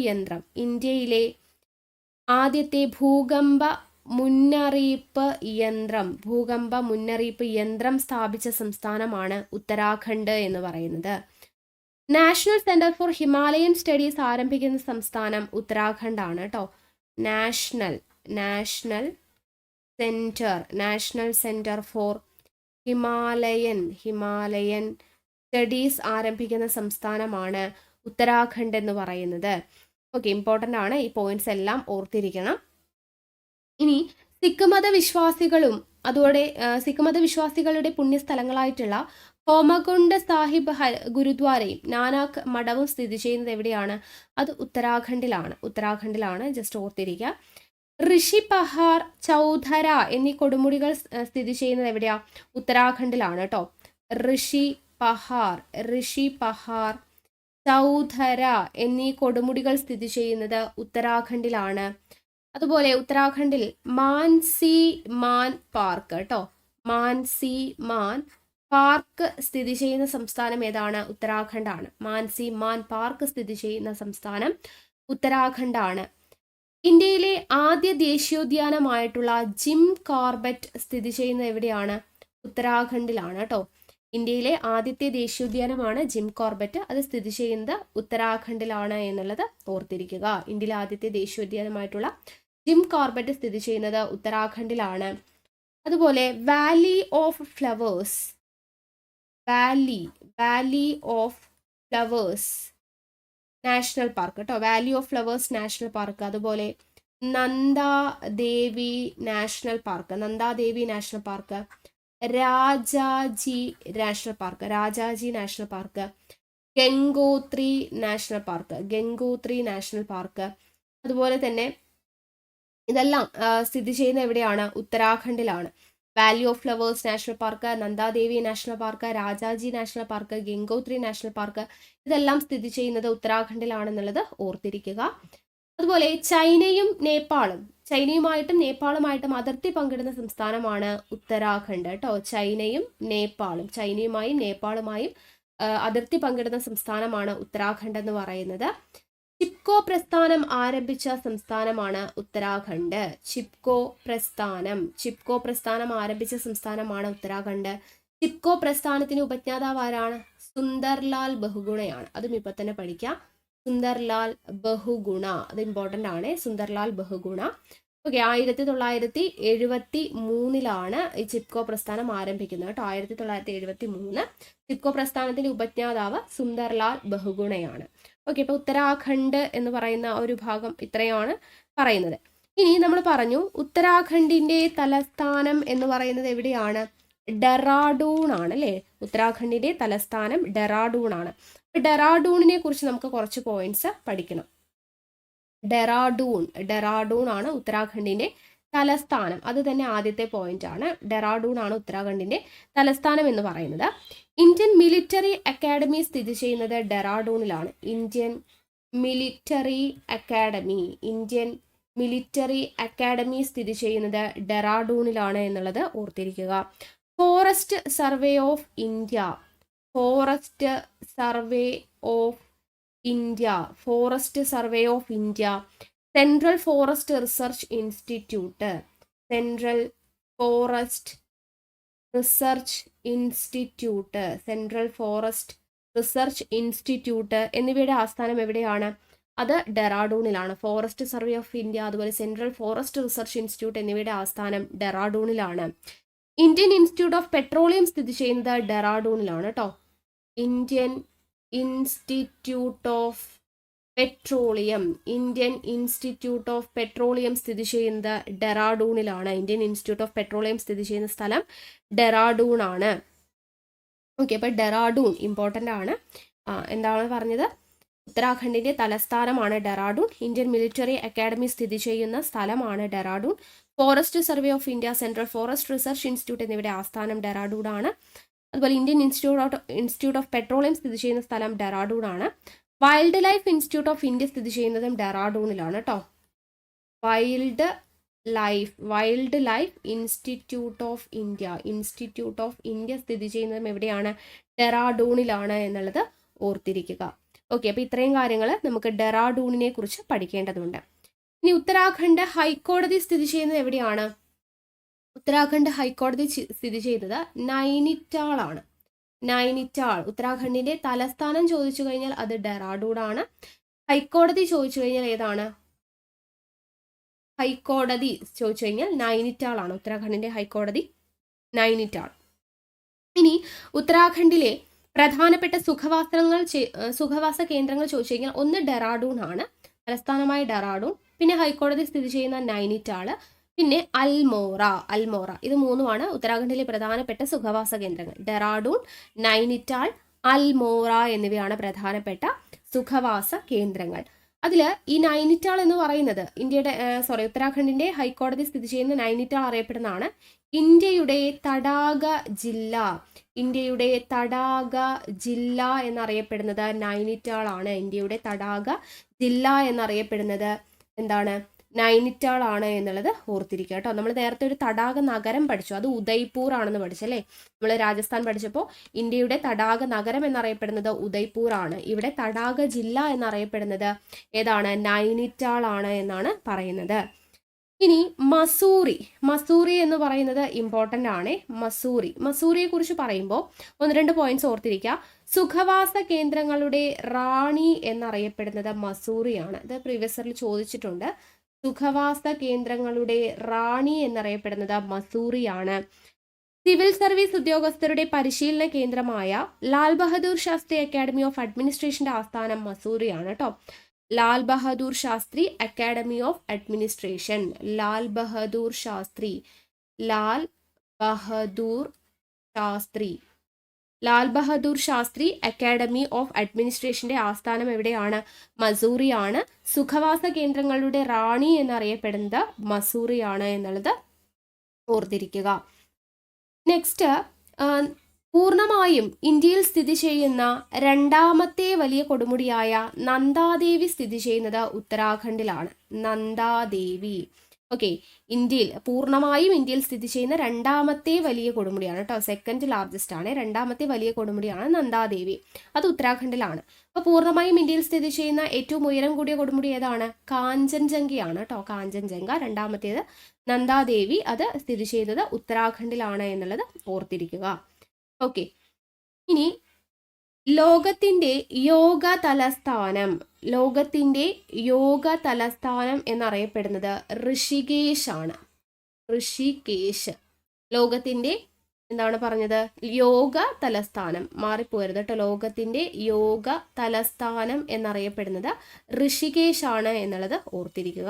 യന്ത്രം സ്ഥാപിച്ച സംസ്ഥാനമാണ് ഉത്തരാഖണ്ഡ് എന്ന് പറയുന്നത്. National centre for Himalayan studies ആരംഭിക്കുന്ന സംസ്ഥാനം ഉത്തരാഖണ്ഡാണ് കേട്ടോ. National centre for Himalayan studies ആരംഭിക്കുന്ന സംസ്ഥാനമാണ് ഉത്തരാഖണ്ഡ് എന്ന് പറയുന്നത്. ഓക്കെ, ഇമ്പോർട്ടൻ്റ് ആണ്. ഈ പോയിന്റ്സ് എല്ലാം ഓർത്തിരിക്കണം. ഇനി സിഖ് മതവിശ്വാസികളുടെ പുണ്യസ്ഥലങ്ങളായിട്ടുള്ള ഹോമകുണ്ട് സാഹിബ് ഗുരുദ്വാരയും നാനാക്ക് മഠവും സ്ഥിതി ചെയ്യുന്നത് എവിടെയാണ്? അത് ഉത്തരാഖണ്ഡിലാണ്. ജസ്റ്റ് ഓർത്തിരിക്കുക. ഋഷി പഹാർ, ചൗധര എന്നീ കൊടുമുടികൾ സ്ഥിതി ചെയ്യുന്നത് എവിടെയാ? ഉത്തരാഖണ്ഡിലാണ് കേട്ടോ. ഋഷി പഹാർ, ചൗധര എന്നീ കൊടുമുടികൾ സ്ഥിതി ചെയ്യുന്നത് ഉത്തരാഖണ്ഡിലാണ്. അതുപോലെ ഉത്തരാഖണ്ഡിൽ മാൻസി മാൻ പാർക്ക് സ്ഥിതി ചെയ്യുന്ന സംസ്ഥാനം ഏതാണ്? ഉത്തരാഖണ്ഡാണ്. മാൻസി മാൻ പാർക്ക് സ്ഥിതി ചെയ്യുന്ന സംസ്ഥാനം ഉത്തരാഖണ്ഡാണ്. ഇന്ത്യയിലെ ആദ്യ ദേശീയോദ്യാനമായിട്ടുള്ള ജിം കോർബറ്റ് സ്ഥിതി ചെയ്യുന്നത് എവിടെയാണ്? ഉത്തരാഖണ്ഡിലാണ് കേട്ടോ. ഇന്ത്യയിലെ ആദ്യത്തെ ദേശീയോദ്യാനമാണ് ജിം കോർബറ്റ്. അത് സ്ഥിതി ചെയ്യുന്നത് ഉത്തരാഖണ്ഡിലാണ് എന്നുള്ളത് ഓർത്തിരിക്കുക. ഇന്ത്യയിലെ ആദ്യത്തെ ദേശീയോദ്യാനമായിട്ടുള്ള ജിം കോർബറ്റ് സ്ഥിതി ചെയ്യുന്നത് ഉത്തരാഖണ്ഡിലാണ്. അതുപോലെ valley of flowers national park കേട്ടോ. Valley of flowers national park. അതുപോലെ Nanda Devi national park, Rajaji national park, Gangotri national park. അതുപോലെ തന്നെ ഇതെല്ലാം സ്ഥിതി ചെയ്യുന്ന എവിടെയാണ്? ഉത്തരാഖണ്ഡിലാണ്. Valley of flowers national park, Nanda Devi national park, Rajaji national park, Gangotri national park, ഇതെല്ലാം സ്ഥിതി ചെയ്യുന്നത് ഉത്തരാഖണ്ഡിലാണെന്നുള്ളത് ഓർത്തിരിക്കുക. അതുപോലെ ചൈനയുമായിട്ടും നേപ്പാളുമായിട്ടും അതിർത്തി പങ്കിടുന്ന സംസ്ഥാനമാണ് ഉത്തരാഖണ്ഡ് കേട്ടോ. ചൈനയുമായും നേപ്പാളുമായും അതിർത്തി പങ്കിടുന്ന സംസ്ഥാനമാണ് ഉത്തരാഖണ്ഡ് എന്ന് പറയുന്നത്. ചിപ്കോ പ്രസ്ഥാനം ആരംഭിച്ച സംസ്ഥാനമാണ് ഉത്തരാഖണ്ഡ്. ചിപ്കോ പ്രസ്ഥാനം ആരംഭിച്ച സംസ്ഥാനമാണ് ഉത്തരാഖണ്ഡ്. ചിപ്കോ പ്രസ്ഥാനത്തിന് ഉപജ്ഞാതാവ് ആരാണ്? സുന്ദർലാൽ ബഹുഗുണയാണ്. അതും ഇപ്പൊ തന്നെ പഠിക്കാം. സുന്ദർലാൽ ബഹുഗുണ, അത് ഇമ്പോർട്ടൻ്റ് ആണ്. സുന്ദർലാൽ ബഹുഗുണ. ഓക്കെ, 1973 ഈ ചിപ്കോ പ്രസ്ഥാനം ആരംഭിക്കുന്നത് കേട്ടോ. 1973 ചിപ്കോ പ്രസ്ഥാനത്തിന്റെ ഉപജ്ഞാതാവ് സുന്ദർലാൽ ബഹുഗുണയാണ്. ഓക്കെ, ഇപ്പൊ ഉത്തരാഖണ്ഡ് എന്ന് പറയുന്ന ഒരു ഭാഗം ഇത്രയാണ് പറയുന്നത്. ഇനി നമ്മൾ പറഞ്ഞു ഉത്തരാഖണ്ഡിന്റെ തലസ്ഥാനം എന്ന് പറയുന്നത് എവിടെയാണ്? ഡെറാഡൂൺ ആണ് അല്ലേ? ഉത്തരാഖണ്ഡിന്റെ തലസ്ഥാനം ഡെറാഡൂൺ ആണ്. ഡെറാഡൂണിനെ കുറിച്ച് നമുക്ക് കുറച്ച് പോയിന്റ്സ് പഠിക്കണം. ഡെറാഡൂൺ ആണ് ഉത്തരാഖണ്ഡിന്റെ തലസ്ഥാനം. അത് തന്നെ ആദ്യത്തെ പോയിന്റ് ആണ്. ഡെറാഡൂൺ ആണ് ഉത്തരാഖണ്ഡിന്റെ തലസ്ഥാനം എന്ന് പറയുന്നത്. ഇന്ത്യൻ മിലിറ്ററി അക്കാഡമി സ്ഥിതി ചെയ്യുന്നത് ഡെറാഡൂണിലാണ്. ഇന്ത്യൻ മിലിറ്ററി അക്കാഡമി സ്ഥിതി ചെയ്യുന്നത് ഡെറാഡൂണിലാണ് എന്നുള്ളത് ഓർത്തിരിക്കുക. Forest survey of India, central forest research institute എന്നിവയുടെ ആസ്ഥാനം എവിടെയാണ്? അത് ഡെറാഡൂണിലാണ്. ഫോറസ്റ്റ് സർവേ ഓഫ് ഇന്ത്യ, അതുപോലെ സെൻട്രൽ ഫോറസ്റ്റ് റിസർച്ച് ഇൻസ്റ്റിറ്റ്യൂട്ട് എന്നിവയുടെ ആസ്ഥാനം ഡെറാഡൂണിലാണ്. ഇന്ത്യൻ ഇൻസ്റ്റിറ്റ്യൂട്ട് ഓഫ് പെട്രോളിയം സ്ഥിതി ചെയ്യുന്നത് ഡെറാഡൂണിലാണ് കേട്ടോ. ഇന്ത്യൻ ഇൻസ്റ്റിറ്റ്യൂട്ട് ഓഫ് പെട്രോളിയം സ്ഥിതി ചെയ്യുന്നത് ഡെറാഡൂണിലാണ്. ഇന്ത്യൻ ഇൻസ്റ്റിറ്റ്യൂട്ട് ഓഫ് പെട്രോളിയം സ്ഥിതി ചെയ്യുന്ന സ്ഥലം ഡെറാഡൂൺ ആണ്. ഓക്കെ, അപ്പൊ ഡെറാഡൂൺ ഇമ്പോർട്ടൻ്റ് ആണ്. എന്താണ് പറഞ്ഞത്? ഉത്തരാഖണ്ഡിന്റെ തലസ്ഥാനമാണ് ഡെറാഡൂൺ. ഇന്ത്യൻ മിലിറ്ററി അക്കാഡമി സ്ഥിതി ചെയ്യുന്ന സ്ഥലമാണ് Dehradun. Forest survey of India, central forest research institute എന്നിവയുടെ ആസ്ഥാനം ഡെറാഡൂൺ ആണ്. അതുപോലെ ഇന്ത്യൻ ഇൻസ്റ്റിറ്റ്യൂട്ട് ഓഫ് പെട്രോളിയം സ്ഥിതി ചെയ്യുന്ന സ്ഥലം ഡെറാഡൂൺ ആണ്. Wild life institute of India സ്ഥിതി ചെയ്യുന്നതും ഡെറാഡൂണിലാണ് കേട്ടോ. Wild life institute of India സ്ഥിതി ചെയ്യുന്നതും എവിടെയാണ്? ഡെറാഡൂണിലാണ് എന്നുള്ളത് ഓർത്തിരിക്കുക. ഓക്കെ, അപ്പൊ ഇത്രയും കാര്യങ്ങൾ നമുക്ക് ഡെറാഡൂണിനെ കുറിച്ച് പഠിക്കേണ്ടതുണ്ട്. ഇനി ഉത്തരാഖണ്ഡ് ഹൈക്കോടതി സ്ഥിതി ചെയ്യുന്നത് എവിടെയാണ്? ഉത്തരാഖണ്ഡ് ഹൈക്കോടതി സ്ഥിതി ചെയ്യുന്നത് നൈനിറ്റാൾ ആണ്. ഉത്തരാഖണ്ഡിന്റെ തലസ്ഥാനം ചോദിച്ചു കഴിഞ്ഞാൽ അത് ഡെറാഡൂൺ ആണ്. ഹൈക്കോടതി ചോദിച്ചു കഴിഞ്ഞാൽ ഏതാണ്? നൈനിറ്റാൾ ആണ്. ഉത്തരാഖണ്ഡിന്റെ ഹൈക്കോടതി നൈനിറ്റാൾ. ഇനി ഉത്തരാഖണ്ഡിലെ പ്രധാനപ്പെട്ട സുഖവാസ കേന്ദ്രങ്ങൾ ചോദിച്ചു കഴിഞ്ഞാൽ ഒന്ന് ഡെറാഡൂൺ ആണ്, തലസ്ഥാനമായ ഡെറാഡൂൺ. പിന്നെ ഹൈക്കോടതി സ്ഥിതി ചെയ്യുന്ന നൈനിറ്റാൾ, പിന്നെ അൽമോറ. ഇത് മൂന്നുമാണ് ഉത്തരാഖണ്ഡിലെ പ്രധാനപ്പെട്ട സുഖവാസ കേന്ദ്രങ്ങൾ. ഡെറാഡൂൺ, നൈനിറ്റാൾ, അൽമോറ എന്നിവയാണ് പ്രധാനപ്പെട്ട സുഖവാസ കേന്ദ്രങ്ങൾ. അതിൽ ഈ നൈനിറ്റാൾ എന്ന് പറയുന്നത് ഉത്തരാഖണ്ഡിന്റെ ഹൈക്കോടതി സ്ഥിതി ചെയ്യുന്ന നൈനിറ്റാൾ അറിയപ്പെടുന്നതാണ് ഇന്ത്യയുടെ തടാക ജില്ല എന്നറിയപ്പെടുന്നത് നൈനിറ്റാൾ ആണ്. ഇന്ത്യയുടെ തടാക ജില്ല എന്നറിയപ്പെടുന്നത് എന്താണ്? നൈനിറ്റാൾ ആണ് എന്നുള്ളത് ഓർത്തിരിക്കുക കേട്ടോ. നമ്മൾ നേരത്തെ ഒരു തടാക നഗരം പഠിച്ചു, അത് ഉദയ്പൂർ ആണെന്ന് പഠിച്ചല്ലേ. നമ്മൾ രാജസ്ഥാൻ പഠിച്ചപ്പോൾ ഇന്ത്യയുടെ തടാക നഗരം എന്നറിയപ്പെടുന്നത് ഉദയ്പൂർ ആണ്. ഇവിടെ തടാക ജില്ല എന്നറിയപ്പെടുന്നത് ഏതാണ്? നൈനിറ്റാൾ ആണ് എന്നാണ് പറയുന്നത്. ഇനി മസൂറി എന്ന് പറയുന്നത് ഇമ്പോർട്ടൻ്റ് ആണ്. മസൂറിയെ കുറിച്ച് പറയുമ്പോൾ 1-2 പോയിന്റ്സ് ഓർത്തിരിക്കുക. സുഖവാസ കേന്ദ്രങ്ങളുടെ റാണി എന്നറിയപ്പെടുന്നത് മസൂറിയാണ്. ഇത് പ്രീവിയസ് ഇയറിൽ ചോദിച്ചിട്ടുണ്ട്. സുഖവാസ കേന്ദ്രങ്ങളുടെ റാണി എന്നറിയപ്പെടുന്നത് മസൂറിയാണ്. സിവിൽ സർവീസ് ഉദ്യോഗസ്ഥരുടെ പരിശീലന കേന്ദ്രമായ ലാൽ ബഹദൂർ ശാസ്ത്രി അക്കാഡമി ഓഫ് അഡ്മിനിസ്ട്രേഷന്റെ ആസ്ഥാനം മസൂറിയാണ് കേട്ടോ. Lal Bahadur Shastri academy of administration. Lal Bahadur Shastri academy of അഡ്മിനിസ്ട്രേഷന്റെ ആസ്ഥാനം എവിടെയാണ്? മസൂറിയാണ്. സുഖവാസ കേന്ദ്രങ്ങളുടെ റാണി എന്നറിയപ്പെടുന്നത് മസൂറിയാണ് എന്നുള്ളത് ഓർത്തിരിക്കുക. നെക്സ്റ്റ്, പൂർണ്ണമായും ഇന്ത്യയിൽ സ്ഥിതി ചെയ്യുന്ന രണ്ടാമത്തെ വലിയ കൊടുമുടിയായ നന്ദാദേവി സ്ഥിതി ചെയ്യുന്നത് ഉത്തരാഖണ്ഡിലാണ്. നന്ദാദേവി. ഓക്കെ, പൂർണ്ണമായും ഇന്ത്യയിൽ സ്ഥിതി ചെയ്യുന്ന രണ്ടാമത്തെ വലിയ കൊടുമുടിയാണ് കേട്ടോ. സെക്കൻഡ് ലാർജസ്റ്റ് ആണ്. രണ്ടാമത്തെ വലിയ കൊടുമുടിയാണ് നന്ദാദേവി. അത് ഉത്തരാഖണ്ഡിലാണ്. അപ്പോൾ പൂർണ്ണമായും ഇന്ത്യയിൽ സ്ഥിതി ചെയ്യുന്ന ഏറ്റവും ഉയരം കൂടിയ കൊടുമുടി ഏതാണ്? കാഞ്ചൻജംഗയാണ് കേട്ടോ. കാഞ്ചൻജംഗ. രണ്ടാമത്തേത് നന്ദാദേവി. അത് സ്ഥിതി ചെയ്യുന്നത് ഉത്തരാഖണ്ഡിലാണ് എന്നുള്ളത് ഓർത്തിരിക്കുക. ഓക്കെ, ഇനി ലോകത്തിന്റെ യോഗ തലസ്ഥാനം എന്നറിയപ്പെടുന്നത് ഋഷികേശ് ആണ്. ഋഷികേശ് ലോകത്തിന്റെ എന്താണ് പറഞ്ഞത്? യോഗ തലസ്ഥാനം. മാറിപ്പോരുത് കേട്ടോ. ലോകത്തിന്റെ യോഗ തലസ്ഥാനം എന്നറിയപ്പെടുന്നത് ഋഷികേശ് ആണ് എന്നുള്ളത് ഓർത്തിരിക്കുക.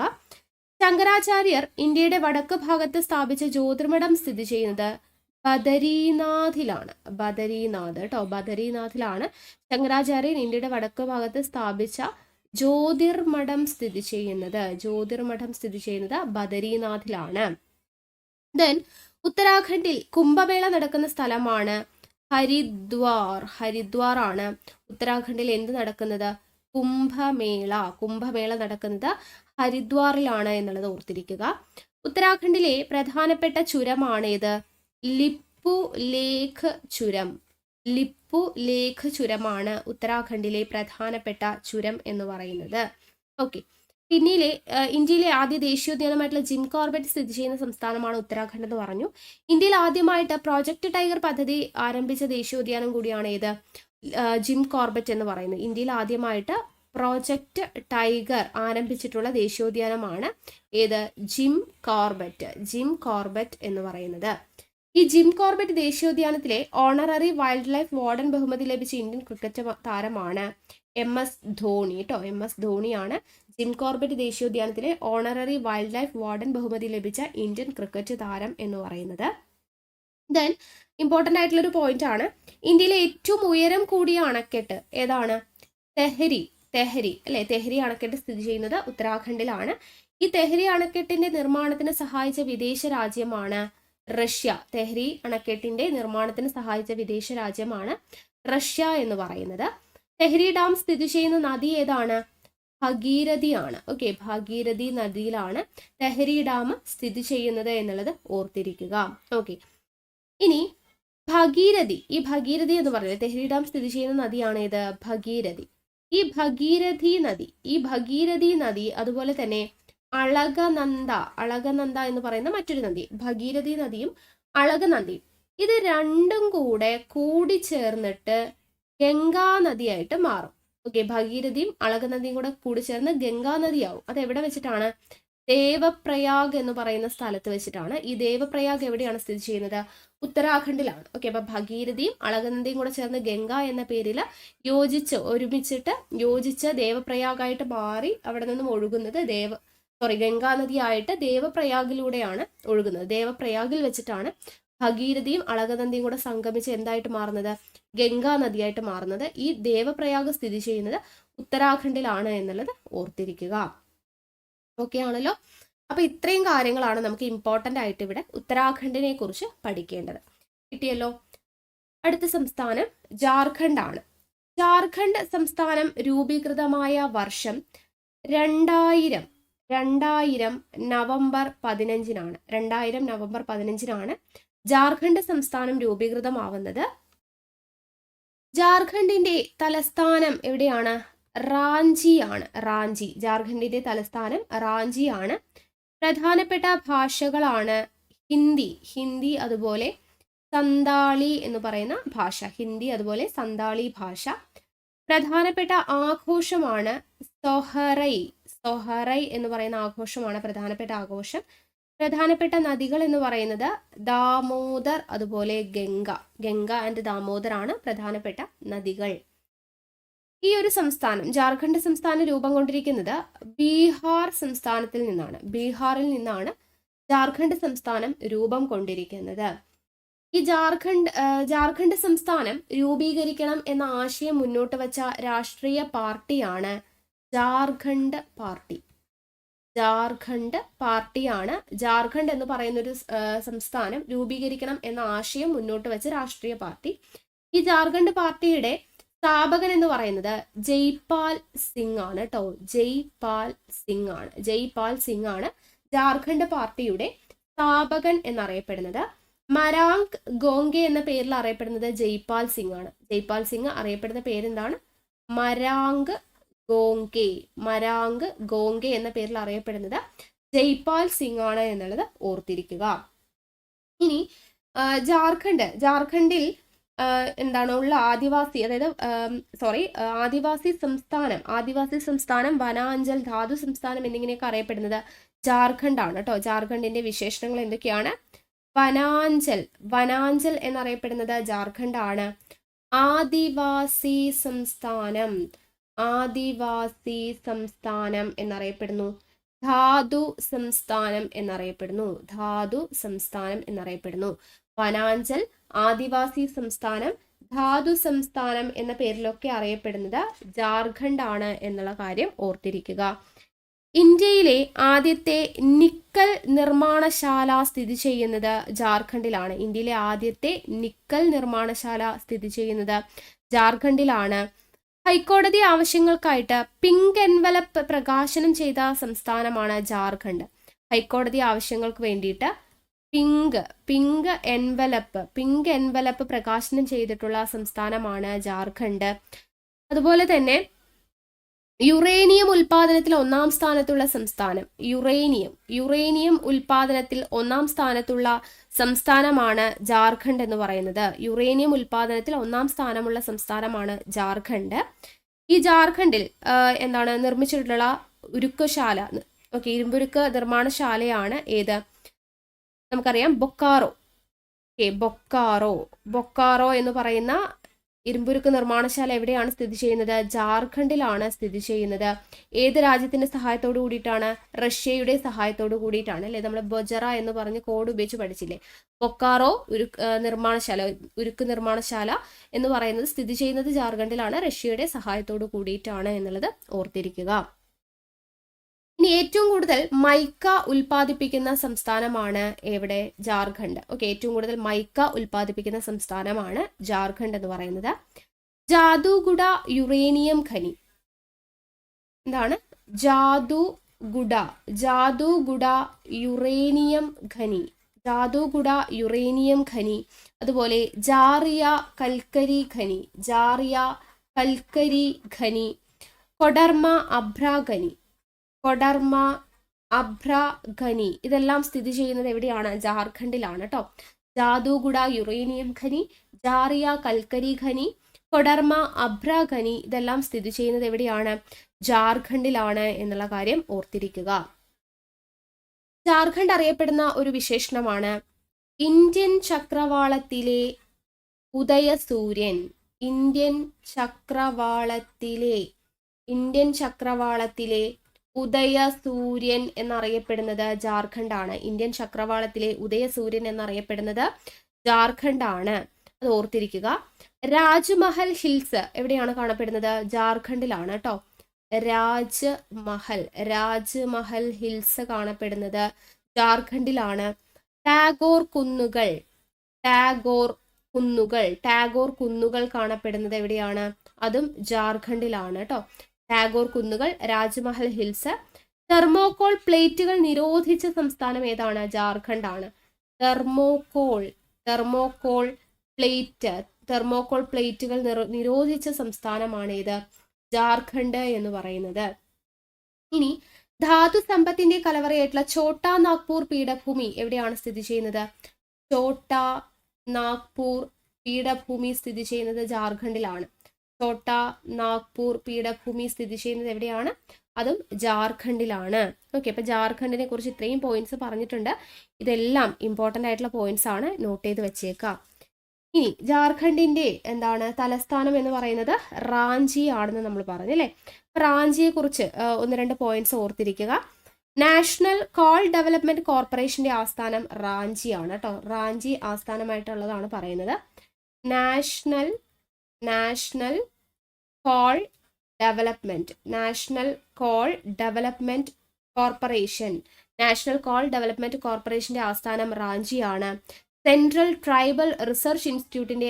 ശങ്കരാചാര്യർ ഇന്ത്യയുടെ വടക്ക് ഭാഗത്ത് സ്ഥാപിച്ച ജ്യോതിർമഠം സ്ഥിതി ചെയ്യുന്നത് ബദരീനാഥിലാണ്. ബദരീനാഥ് കേട്ടോ, ബദരീനാഥിലാണ് ശങ്കരാചാര്യൻ ഇന്ത്യയുടെ വടക്ക് ഭാഗത്ത് സ്ഥാപിച്ച ജ്യോതിർമഠം സ്ഥിതി ചെയ്യുന്നത് ബദരീനാഥിലാണ്. ദെൻ ഉത്തരാഖണ്ഡിൽ കുംഭമേള നടക്കുന്ന സ്ഥലമാണ് ഹരിദ്വാർ ആണ്. ഉത്തരാഖണ്ഡിൽ എന്ത് നടക്കുന്നത്? കുംഭമേള നടക്കുന്നത് ഹരിദ്വാറിലാണ് എന്നുള്ളത് ഓർത്തിരിക്കുക. ഉത്തരാഖണ്ഡിലെ പ്രധാനപ്പെട്ട ചുരമാണേത്? ലിപ്പു ലേഖ് ചുരമാണ് ഉത്തരാഖണ്ഡിലെ പ്രധാനപ്പെട്ട ചുരം എന്ന് പറയുന്നത്. ഓക്കെ, പിന്നീട് ഇന്ത്യയിലെ ആദ്യ ദേശീയോദ്യാനമായിട്ടുള്ള ജിം കോർബറ്റ് സ്ഥിതി ചെയ്യുന്ന സംസ്ഥാനമാണ് ഉത്തരാഖണ്ഡ് എന്ന് പറഞ്ഞു. ഇന്ത്യയിൽ ആദ്യമായിട്ട് പ്രോജക്റ്റ് ടൈഗർ പദ്ധതി ആരംഭിച്ച ദേശീയോദ്യാനം കൂടിയാണ് ഏത്? ജിം കോർബറ്റ് എന്ന് പറയുന്നത്. ഇന്ത്യയിൽ ആദ്യമായിട്ട് പ്രോജക്റ്റ് ടൈഗർ ആരംഭിച്ചിട്ടുള്ള ദേശീയോദ്യാനമാണ് ഏത്? ജിം കോർബറ്റ് എന്ന് പറയുന്നത്. ഈ ജിം കോർബറ്റ് ദേശീയോദ്യാനത്തിലെ ഓണററി വൈൽഡ് ലൈഫ് വാർഡൻ ബഹുമതി ലഭിച്ച ഇന്ത്യൻ ക്രിക്കറ്റ് താരമാണ് MS ധോണി കേട്ടോ. MS ധോണിയാണ് ജിം കോർബറ്റ് ദേശീയോദ്യാനത്തിലെ ഓണററി വൈൽഡ് ലൈഫ് വാർഡൻ ബഹുമതി ലഭിച്ച ഇന്ത്യൻ ക്രിക്കറ്റ് താരം എന്ന് പറയുന്നത്. ദെൻ ഇമ്പോർട്ടൻ്റ് ആയിട്ടുള്ളൊരു പോയിന്റ് ആണ്, ഇന്ത്യയിലെ ഏറ്റവും ഉയരം കൂടിയ അണക്കെട്ട് ഏതാണ്? തെഹരി അല്ലെ. തെഹരി അണക്കെട്ട് സ്ഥിതി ചെയ്യുന്നത് ഉത്തരാഖണ്ഡിലാണ്. ഈ തെഹരി അണക്കെട്ടിന്റെ നിർമ്മാണത്തിന് സഹായിച്ച വിദേശ രാജ്യമാണ് റഷ്യ. തെഹരി അണക്കെട്ടിന്റെ നിർമ്മാണത്തിന് സഹായിച്ച വിദേശ രാജ്യമാണ് റഷ്യ എന്ന് പറയുന്നത്. തെഹരി ഡാം സ്ഥിതി ചെയ്യുന്ന നദി ഏതാണ്? ഭഗീരഥിയാണ്. ഓക്കെ, ഭഗീരഥി നദിയിലാണ് തെഹരി ഡാം സ്ഥിതി ചെയ്യുന്നത് എന്നുള്ളത് ഓർത്തിരിക്കുക. ഓക്കെ, ഇനി ഭഗീരഥി എന്ന് പറയുന്നത് തെഹരി ഡാം സ്ഥിതി ചെയ്യുന്ന നദിയാണ് ഏത്? ഭഗീരഥി. ഈ ഭഗീരഥി നദി അതുപോലെ തന്നെ അളകനന്ദ എന്ന് പറയുന്ന മറ്റൊരു നദി, ഭഗീരഥി നദിയും അളകനന്ദിയും, ഇത് രണ്ടും കൂടി ചേർന്നിട്ട് ഗംഗാ നദിയായിട്ട് മാറും. ഓക്കെ, ഭഗീരഥിയും അളകനന്ദിയും കൂടി ചേർന്ന് ഗംഗാ നദിയാവും. അത് എവിടെ വെച്ചിട്ടാണ്? ദേവപ്രയാഗ് എന്ന് പറയുന്ന സ്ഥലത്ത് വെച്ചിട്ടാണ്. ഈ ദേവപ്രയാഗ് എവിടെയാണ് സ്ഥിതി ചെയ്യുന്നത്? ഉത്തരാഖണ്ഡിലാണ്. ഓക്കെ, അപ്പൊ ഭഗീരഥിയും അളകനന്ദിയും കൂടെ ചേർന്ന് ഗംഗ എന്ന പേരിൽ യോജിച്ച് ദേവപ്രയാഗായിട്ട് മാറി അവിടെ നിന്നും ഒഴുകുന്നത് ഗംഗാ നദിയായിട്ട് ദേവപ്രയാഗിലൂടെയാണ് ഒഴുകുന്നത്. ദേവപ്രയാഗിൽ വെച്ചിട്ടാണ് ഭഗീരഥിയും അളകനന്ദിയും കൂടെ സംഗമിച്ച് എന്തായിട്ട് മാറുന്നത്? ഗംഗാ നദിയായിട്ട് മാറുന്നത്. ഈ ദേവപ്രയാഗ് സ്ഥിതി ചെയ്യുന്നത് ഉത്തരാഖണ്ഡിലാണ് എന്നുള്ളത് ഓർത്തിരിക്കുക. ഓക്കെ ആണല്ലോ. അപ്പൊ ഇത്രയും കാര്യങ്ങളാണ് നമുക്ക് ഇമ്പോർട്ടൻ്റ് ആയിട്ട് ഇവിടെ ഉത്തരാഖണ്ഡിനെ കുറിച്ച് പഠിക്കേണ്ടത്. കിട്ടിയല്ലോ. അടുത്ത സംസ്ഥാനം ജാർഖണ്ഡ് ആണ്. ജാർഖണ്ഡ് സംസ്ഥാനം രൂപീകൃതമായ വർഷം 2000 നവംബർ 15-നാണ്. 2000 നവംബർ 15-നാണ് ജാർഖണ്ഡ് സംസ്ഥാനം രൂപീകൃതമാവുന്നത്. ജാർഖണ്ഡിന്റെ തലസ്ഥാനം എവിടെയാണ്? റാഞ്ചിയാണ്. ജാർഖണ്ഡിന്റെ തലസ്ഥാനം റാഞ്ചിയാണ്. പ്രധാനപ്പെട്ട ഭാഷകളാണ് ഹിന്ദി അതുപോലെ സന്താളി എന്ന് പറയുന്ന ഭാഷ. പ്രധാനപ്പെട്ട ആഘോഷമാണ് സൊഹറൈ എന്ന് പറയുന്ന ആഘോഷമാണ് പ്രധാനപ്പെട്ട ആഘോഷം. പ്രധാനപ്പെട്ട നദികൾ എന്ന് പറയുന്നത് ദാമോദർ അതുപോലെ ഗംഗ ആൻഡ് ദാമോദർ ആണ് പ്രധാനപ്പെട്ട നദികൾ. ഈ ഒരു സംസ്ഥാനം ജാർഖണ്ഡ് സംസ്ഥാനം രൂപം കൊണ്ടിരിക്കുന്നത് ബീഹാർ സംസ്ഥാനത്തിൽ നിന്നാണ്. ബീഹാറിൽ നിന്നാണ് ജാർഖണ്ഡ് സംസ്ഥാനം രൂപം കൊണ്ടിരിക്കുന്നത്. ഈ ജാർഖണ്ഡ് സംസ്ഥാനം രൂപീകരിക്കണം എന്ന ആശയം മുന്നോട്ട് വച്ച രാഷ്ട്രീയ പാർട്ടിയാണ് ജാർഖണ്ഡ് പാർട്ടിയാണ്. ജാർഖണ്ഡ് എന്ന് പറയുന്ന ഒരു സംസ്ഥാനം രൂപീകരിക്കണം എന്ന ആശയം മുന്നോട്ട് വെച്ച രാഷ്ട്രീയ പാർട്ടി. ഈ ജാർഖണ്ഡ് പാർട്ടിയുടെ സ്ഥാപകൻ എന്ന് പറയുന്നത് ജയ്പാൽ സിംഗ് ആണ് കേട്ടോ. ജയ്പാൽ സിംഗ് ആണ് ജാർഖണ്ഡ് പാർട്ടിയുടെ സ്ഥാപകൻ എന്നറിയപ്പെടുന്നത്. മരാങ് ഗോങ്കെ എന്ന പേരിൽ അറിയപ്പെടുന്നത് ജയ്പാൽ സിംഗ് ആണ്. ജയ്പാൽ സിംഗ് അറിയപ്പെടുന്ന പേരെന്താണ്? മരാങ് ഗോങ്കെ എന്ന പേരിൽ അറിയപ്പെടുന്നത് ജയ്പാൽ സിംഗ് ആണ് എന്നുള്ളത് ഓർത്തിരിക്കുക. ഇനി ജാർഖണ്ഡിൽ എന്താണ് ഉള്ള ആദിവാസി, അതായത് ആദിവാസി സംസ്ഥാനം, വനാഞ്ചൽ, ധാതു സംസ്ഥാനം എന്നിങ്ങനെയൊക്കെ അറിയപ്പെടുന്നത് ജാർഖണ്ഡ് ആണ് കേട്ടോ. ജാർഖണ്ഡിന്റെ വിശേഷണങ്ങൾ എന്തൊക്കെയാണ്? വനാഞ്ചൽ എന്നറിയപ്പെടുന്നത് ജാർഖണ്ഡ് ആണ്. ആദിവാസി സംസ്ഥാനം എന്നറിയപ്പെടുന്നു. ധാതു സംസ്ഥാനം എന്നറിയപ്പെടുന്നു. വനാഞ്ചൽ, ആദിവാസി സംസ്ഥാനം, ധാതു സംസ്ഥാനം എന്ന പേരിലൊക്കെ അറിയപ്പെടുന്നത് ജാർഖണ്ഡ് ആണ് എന്നുള്ള കാര്യം ഓർത്തിരിക്കുക. ഇന്ത്യയിലെ ആദ്യത്തെ നിക്കൽ നിർമ്മാണശാല സ്ഥിതി ചെയ്യുന്നത് ജാർഖണ്ഡിലാണ്. ഇന്ത്യയിലെ ആദ്യത്തെ നിക്കൽ നിർമ്മാണശാല സ്ഥിതി ചെയ്യുന്നത് ജാർഖണ്ഡിലാണ്. ഹൈക്കോടതി ആവശ്യങ്ങൾക്കായിട്ട് പിങ്ക് എൻവലപ്പ് പ്രകാശനം ചെയ്ത സംസ്ഥാനമാണ് ജാർഖണ്ഡ്. ഹൈക്കോടതി ആവശ്യങ്ങൾക്ക് വേണ്ടിയിട്ട് പിങ്ക് എൻവലപ്പ് പ്രകാശനം ചെയ്തിട്ടുള്ള സംസ്ഥാനമാണ് ജാർഖണ്ഡ്. അതുപോലെ തന്നെ യുറേനിയം ഉൽപാദനത്തിൽ ഒന്നാം സ്ഥാനത്തുള്ള സംസ്ഥാനം, യുറേനിയം ഉൽപാദനത്തിൽ ഒന്നാം സ്ഥാനത്തുള്ള സംസ്ഥാനമാണ് ജാർഖണ്ഡ് എന്ന് പറയുന്നത്. യുറേനിയം ഉൽപാദനത്തിൽ ഒന്നാം സ്ഥാനമുള്ള സംസ്ഥാനമാണ് ജാർഖണ്ഡ്. ഈ ജാർഖണ്ഡിൽ നിർമ്മിച്ചിട്ടുള്ള ഉരുക്കുശാല, ഇരുമ്പുരുക്ക് നിർമ്മാണശാലയാണ് ഏത്? നമുക്കറിയാം ബൊക്കാറോ. ബൊക്കാറോ എന്ന് പറയുന്ന ഇരുമ്പുരുക്ക് നിർമ്മാണശാല എവിടെയാണ് സ്ഥിതി ചെയ്യുന്നത്? ജാർഖണ്ഡിലാണ് സ്ഥിതി ചെയ്യുന്നത്. ഏത് രാജ്യത്തിന്റെ സഹായത്തോടു കൂടിയിട്ടാണ്? റഷ്യയുടെ സഹായത്തോടു കൂടിയിട്ടാണ് അല്ലെ. നമ്മൾ ബൊജറ എന്ന് പറഞ്ഞ് കോഡ് ഉപയോഗിച്ച് പഠിച്ചില്ലേ. ബൊക്കാറോ ഉരുക്ക് നിർമ്മാണശാല എന്ന് പറയുന്നത് സ്ഥിതി ചെയ്യുന്നത് ജാർഖണ്ഡിലാണ്, റഷ്യയുടെ സഹായത്തോടു കൂടിയിട്ടാണ് എന്നുള്ളത് ഓർത്തിരിക്കുക. ഇനി ഏറ്റവും കൂടുതൽ മൈക്ക ഉൽപ്പാദിപ്പിക്കുന്ന സംസ്ഥാനമാണ് എവിടെ? ജാർഖണ്ഡ്. ഏറ്റവും കൂടുതൽ മൈക്ക ഉൽപ്പാദിപ്പിക്കുന്ന സംസ്ഥാനമാണ് ജാർഖണ്ഡ് എന്ന് പറയുന്നത്. ജാദുഗുഡ യുറേനിയം ഖനി എന്താണ്? ജാദുഗുഡ യുറേനിയം ഖനി. അതുപോലെ ജാറിയ കൽക്കരി ഖനി, കൊഡർമ അഭ്ര ഖനി, ഇതെല്ലാം സ്ഥിതി ചെയ്യുന്നത് എവിടെയാണ്? ജാർഖണ്ഡിലാണ് കേട്ടോ. ജാദുഗുഡ യുറേനിയം ഖനി, ജാറിയ കൽക്കരി ഖനി, കൊഡർമ അഭ്ര ഖനി, ഇതെല്ലാം സ്ഥിതി ചെയ്യുന്നത് എവിടെയാണ്? ജാർഖണ്ഡിലാണ് എന്നുള്ള കാര്യം ഓർത്തിരിക്കുക. ജാർഖണ്ഡ് അറിയപ്പെടുന്ന ഒരു വിശേഷണമാണ് ഇന്ത്യൻ ചക്രവാളത്തിലെ ഉദയസൂര്യൻ. ഇന്ത്യൻ ചക്രവാളത്തിലെ ഉദയസൂര്യൻ എന്നറിയപ്പെടുന്നത് ജാർഖണ്ഡാണ്. ഇന്ത്യൻ ചക്രവാളത്തിലെ ഉദയസൂര്യൻ എന്നറിയപ്പെടുന്നത് ജാർഖണ്ഡാണ്. അത് ഓർത്തിരിക്കുക. രാജ്മഹൽ ഹിൽസ് എവിടെയാണ് കാണപ്പെടുന്നത്? ജാർഖണ്ഡിലാണ് കേട്ടോ. രാജ്മഹൽ ഹിൽസ് കാണപ്പെടുന്നത് ജാർഖണ്ഡിലാണ്. ടാഗോർ കുന്നുകൾ കാണപ്പെടുന്നത് എവിടെയാണ്? അതും ജാർഖണ്ഡിലാണ് കേട്ടോ. ടാഗോർ കുന്നുകൾ, രാജ്മഹൽ ഹിൽസ്. തെർമോകോൾ പ്ലേറ്റുകൾ നിരോധിച്ച സംസ്ഥാനം ഏതാണ്? ജാർഖണ്ഡാണ്. തെർമോകോൾ പ്ലേറ്റുകൾ നിരോധിച്ച സംസ്ഥാനമാണ് ഏത്? ജാർഖണ്ഡ് എന്ന് പറയുന്നത്. ഇനി ധാതു സമ്പത്തിന്റെ കലവറയായിട്ടുള്ള ഛോട്ടാ നാഗ്പൂർ പീഠഭൂമി എവിടെയാണ് സ്ഥിതി ചെയ്യുന്നത്? ഛോട്ടാ നാഗ്പൂർ പീഠഭൂമി സ്ഥിതി ചെയ്യുന്നത് ജാർഖണ്ഡിലാണ്. ഛോട്ടാ നാഗ്പൂർ പീഠഭൂമി സ്ഥിതി ചെയ്യുന്നത് എവിടെയാണ്? അതും ജാർഖണ്ഡിലാണ്. അപ്പൊ ജാർഖണ്ഡിനെ കുറിച്ച് ഇത്രയും പോയിന്റ്സ് പറഞ്ഞിട്ടുണ്ട്. ഇതെല്ലാം ഇമ്പോർട്ടൻ്റ് ആയിട്ടുള്ള പോയിന്റ്സ് ആണ്, നോട്ട് ചെയ്ത് വെച്ചേക്കാം. ഇനി ജാർഖണ്ഡിന്റെ തലസ്ഥാനം എന്ന് പറയുന്നത് റാഞ്ചി ആണെന്ന് നമ്മൾ പറഞ്ഞു അല്ലേ. റാഞ്ചിയെ കുറിച്ച് 1-2 പോയിന്റ്സ് ഓർത്തിരിക്കുക. നാഷണൽ കോൾ ഡെവലപ്മെന്റ് കോർപ്പറേഷന്റെ ആസ്ഥാനം റാഞ്ചിയാണ് കേട്ടോ. റാഞ്ചി ആസ്ഥാനമായിട്ടുള്ളതാണ് പറയുന്നത്. നാഷണൽ കോൾ ഡെവലപ്മെന്റ് കോർപ്പറേഷന്റെ ആസ്ഥാനം റാഞ്ചിയാണ്. സെൻട്രൽ ട്രൈബൽ റിസർച്ച് ഇൻസ്റ്റിറ്റ്യൂട്ടിന്റെ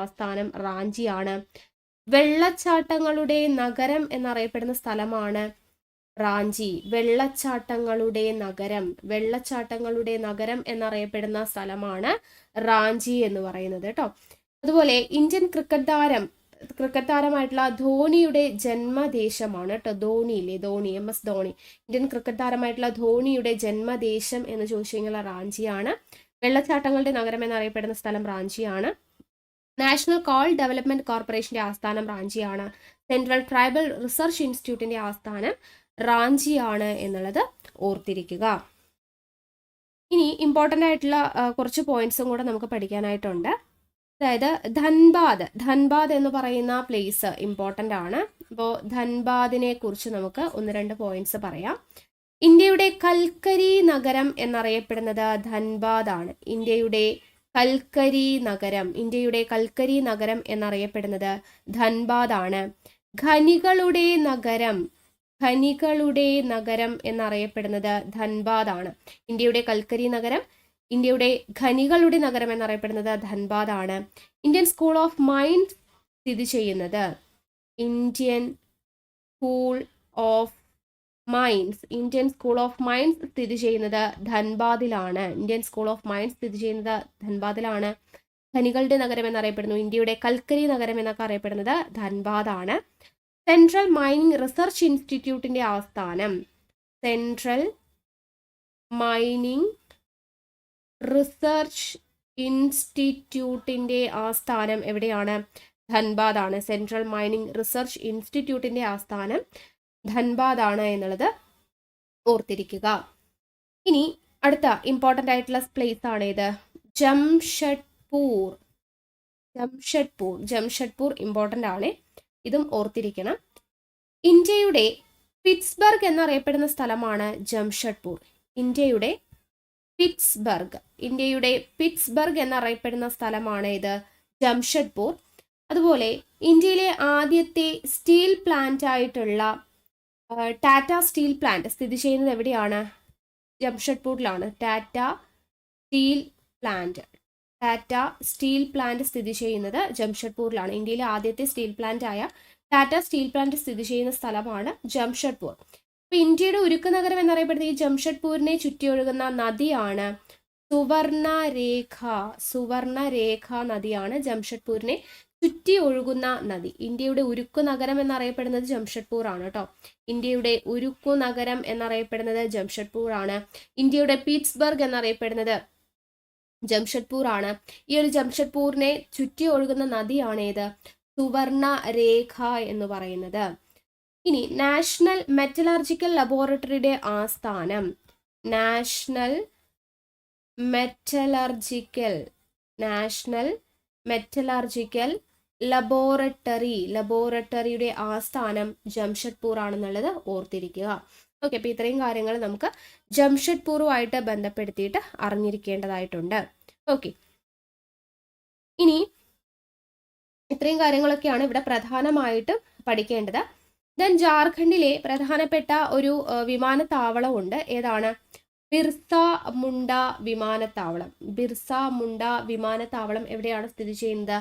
ആസ്ഥാനം റാഞ്ചിയാണ്. വെള്ളച്ചാട്ടങ്ങളുടെ നഗരം എന്നറിയപ്പെടുന്ന സ്ഥലമാണ് റാഞ്ചി. വെള്ളച്ചാട്ടങ്ങളുടെ നഗരം എന്നറിയപ്പെടുന്ന സ്ഥലമാണ് റാഞ്ചി എന്ന് പറയുന്നത് കേട്ടോ. അതുപോലെ ഇന്ത്യൻ ക്രിക്കറ്റ് താരം ക്രിക്കറ്റ് താരമായിട്ടുള്ള ധോണിയുടെ ജന്മദേശമാണ് കേട്ടോ. ധോണിയില്ലേ, Dhoni, MS Dhoni. Indian cricket താരമായിട്ടുള്ള ധോണിയുടെ ജന്മദേശം എന്ന് ചോദിച്ചു കഴിഞ്ഞാൽ റാഞ്ചിയാണ്. വെള്ളച്ചാട്ടങ്ങളുടെ നഗരം എന്നറിയപ്പെടുന്ന സ്ഥലം റാഞ്ചിയാണ്. നാഷണൽ കോൾ ഡെവലപ്മെന്റ് കോർപ്പറേഷന്റെ ആസ്ഥാനം റാഞ്ചിയാണ്. സെൻട്രൽ ട്രൈബൽ റിസർച്ച് ഇൻസ്റ്റിറ്റ്യൂട്ടിന്റെ ആസ്ഥാനം റാഞ്ചിയാണ് എന്നുള്ളത് ഓർത്തിരിക്കുക. ഇനി ഇമ്പോർട്ടൻ്റ് ആയിട്ടുള്ള കുറച്ച് പോയിന്റ്സും കൂടെ നമുക്ക് പഠിക്കാനായിട്ടുണ്ട്. അതായത് ധൻബാദ് എന്ന് പറയുന്ന പ്ലേസ് ഇമ്പോർട്ടൻ്റ് ആണ്. അപ്പോൾ ധൻബാദിനെ കുറിച്ച് നമുക്ക് 1-2 പോയിന്റ്സ് പറയാം. ഇന്ത്യയുടെ കൽക്കരി നഗരം എന്നറിയപ്പെടുന്നത് ധൻബാദ് ആണ്. ഇന്ത്യയുടെ കൽക്കരി നഗരം എന്നറിയപ്പെടുന്നത് ധൻബാദ് ആണ്. ഖനികളുടെ നഗരം എന്നറിയപ്പെടുന്നത് ധൻബാദ് ആണ്. ഇന്ത്യയുടെ കൽക്കരി നഗരം, ഇന്ത്യയുടെ ഖനികളുടെ നഗരം എന്നറിയപ്പെടുന്നത് ധൻബാദ് ആണ്. ഇന്ത്യൻ സ്കൂൾ ഓഫ് മൈൻസ് സ്ഥിതി ചെയ്യുന്നത് ധൻബാദിലാണ്. ഖനികളുടെ നഗരം എന്നറിയപ്പെടുന്നു. ഇന്ത്യയുടെ കൽക്കരി നഗരം എന്നൊക്കെ അറിയപ്പെടുന്നത് ധൻബാദ് ആണ്. സെൻട്രൽ മൈനിങ് റിസർച്ച് ഇൻസ്റ്റിറ്റ്യൂട്ടിന്റെ ആസ്ഥാനം എവിടെയാണ്? ധൻബാദ് ആണ്. സെൻട്രൽ മൈനിങ് റിസർച്ച് ഇൻസ്റ്റിറ്റ്യൂട്ടിന്റെ ആസ്ഥാനം ധൻബാദ് ആണ് എന്നുള്ളത് ഓർത്തിരിക്കുക. ഇനി അടുത്ത ഇമ്പോർട്ടൻ്റ് ആയിട്ടുള്ള പ്ലേസ് ആണ് ഇത്, ജംഷഡ്പൂർ ഇമ്പോർട്ടൻ്റ് ആണ്, ഇതും ഓർത്തിരിക്കണം. ഇന്ത്യയുടെ പിറ്റ്സ്ബർഗ് എന്നറിയപ്പെടുന്ന സ്ഥലമാണ് ജംഷഡ്പൂർ. ഇന്ത്യയുടെ പിറ്റ്സ്ബർഗ് എന്നറിയപ്പെടുന്ന സ്ഥലമാണ് ഇത് ജംഷഡ്പൂർ. അതുപോലെ ഇന്ത്യയിലെ ആദ്യത്തെ സ്റ്റീൽ പ്ലാന്റ് ആയിട്ടുള്ള ടാറ്റ സ്റ്റീൽ പ്ലാന്റ് സ്ഥിതി ചെയ്യുന്നത് എവിടെയാണ്? ജംഷഡ്പൂരിലാണ്. ടാറ്റ സ്റ്റീൽ പ്ലാന്റ് സ്ഥിതി ചെയ്യുന്നത് ജംഷഡ്പൂരിലാണ്. ഇന്ത്യയിലെ ആദ്യത്തെ സ്റ്റീൽ പ്ലാന്റ് ആയ ടാറ്റ സ്റ്റീൽ പ്ലാന്റ് സ്ഥിതി ചെയ്യുന്ന സ്ഥലമാണ് ജംഷഡ്പൂർ. അപ്പൊ ഇന്ത്യയുടെ ഉരുക്ക് നഗരം എന്നറിയപ്പെടുന്ന ഈ ജംഷഡ്പൂരിനെ ചുറ്റിയൊഴുകുന്ന നദിയാണ് സുവർണരേഖ നദിയാണ് ജംഷഡ്പൂരിനെ ചുറ്റി ഒഴുകുന്ന നദി. ഇന്ത്യയുടെ ഉരുക്കു നഗരം എന്നറിയപ്പെടുന്നത് ജംഷഡ്പൂർ ആണ് കേട്ടോ. ഇന്ത്യയുടെ ഉരുക്കു നഗരം എന്നറിയപ്പെടുന്നത് ജംഷഡ്പൂർ ആണ്. ഇന്ത്യയുടെ പീറ്റ്സ്ബർഗ് എന്നറിയപ്പെടുന്നത് ജംഷഡ്പൂർ ആണ്. ഈ ഒരു ജംഷഡ്പൂരിനെ ചുറ്റി ഒഴുകുന്ന നദിയാണ് ഏത്? സുവർണരേഖ എന്ന് പറയുന്നത്. ഇനി നാഷണൽ മെറ്റലർജിക്കൽ ലബോറട്ടറിയുടെ ആസ്ഥാനം നാഷണൽ മെറ്റലർജിക്കൽ ലബോറട്ടറിയുടെ ആസ്ഥാനം ജംഷഡ്പൂർ ആണെന്നുള്ളത് ഓർത്തിരിക്കുക. ഓക്കെ, അപ്പോൾ ഇത്രയും കാര്യങ്ങൾ നമുക്ക് ജംഷഡ്പൂറുമായിട്ട് ബന്ധപ്പെടുത്തിയിട്ട് അറിഞ്ഞിരിക്കേണ്ടതായിട്ടുണ്ട്. ഓക്കെ, ഇനി ഇത്രയും കാര്യങ്ങളൊക്കെയാണ് ഇവിടെ പ്രധാനമായിട്ടും പഠിക്കേണ്ടത്. ദെൻ ജാർഖണ്ഡിലെ പ്രധാനപ്പെട്ട ഒരു വിമാനത്താവളമുണ്ട്. ഏതാണ്? ബിർസ മുണ്ട വിമാനത്താവളം എവിടെയാണ് സ്ഥിതി ചെയ്യുന്നത്?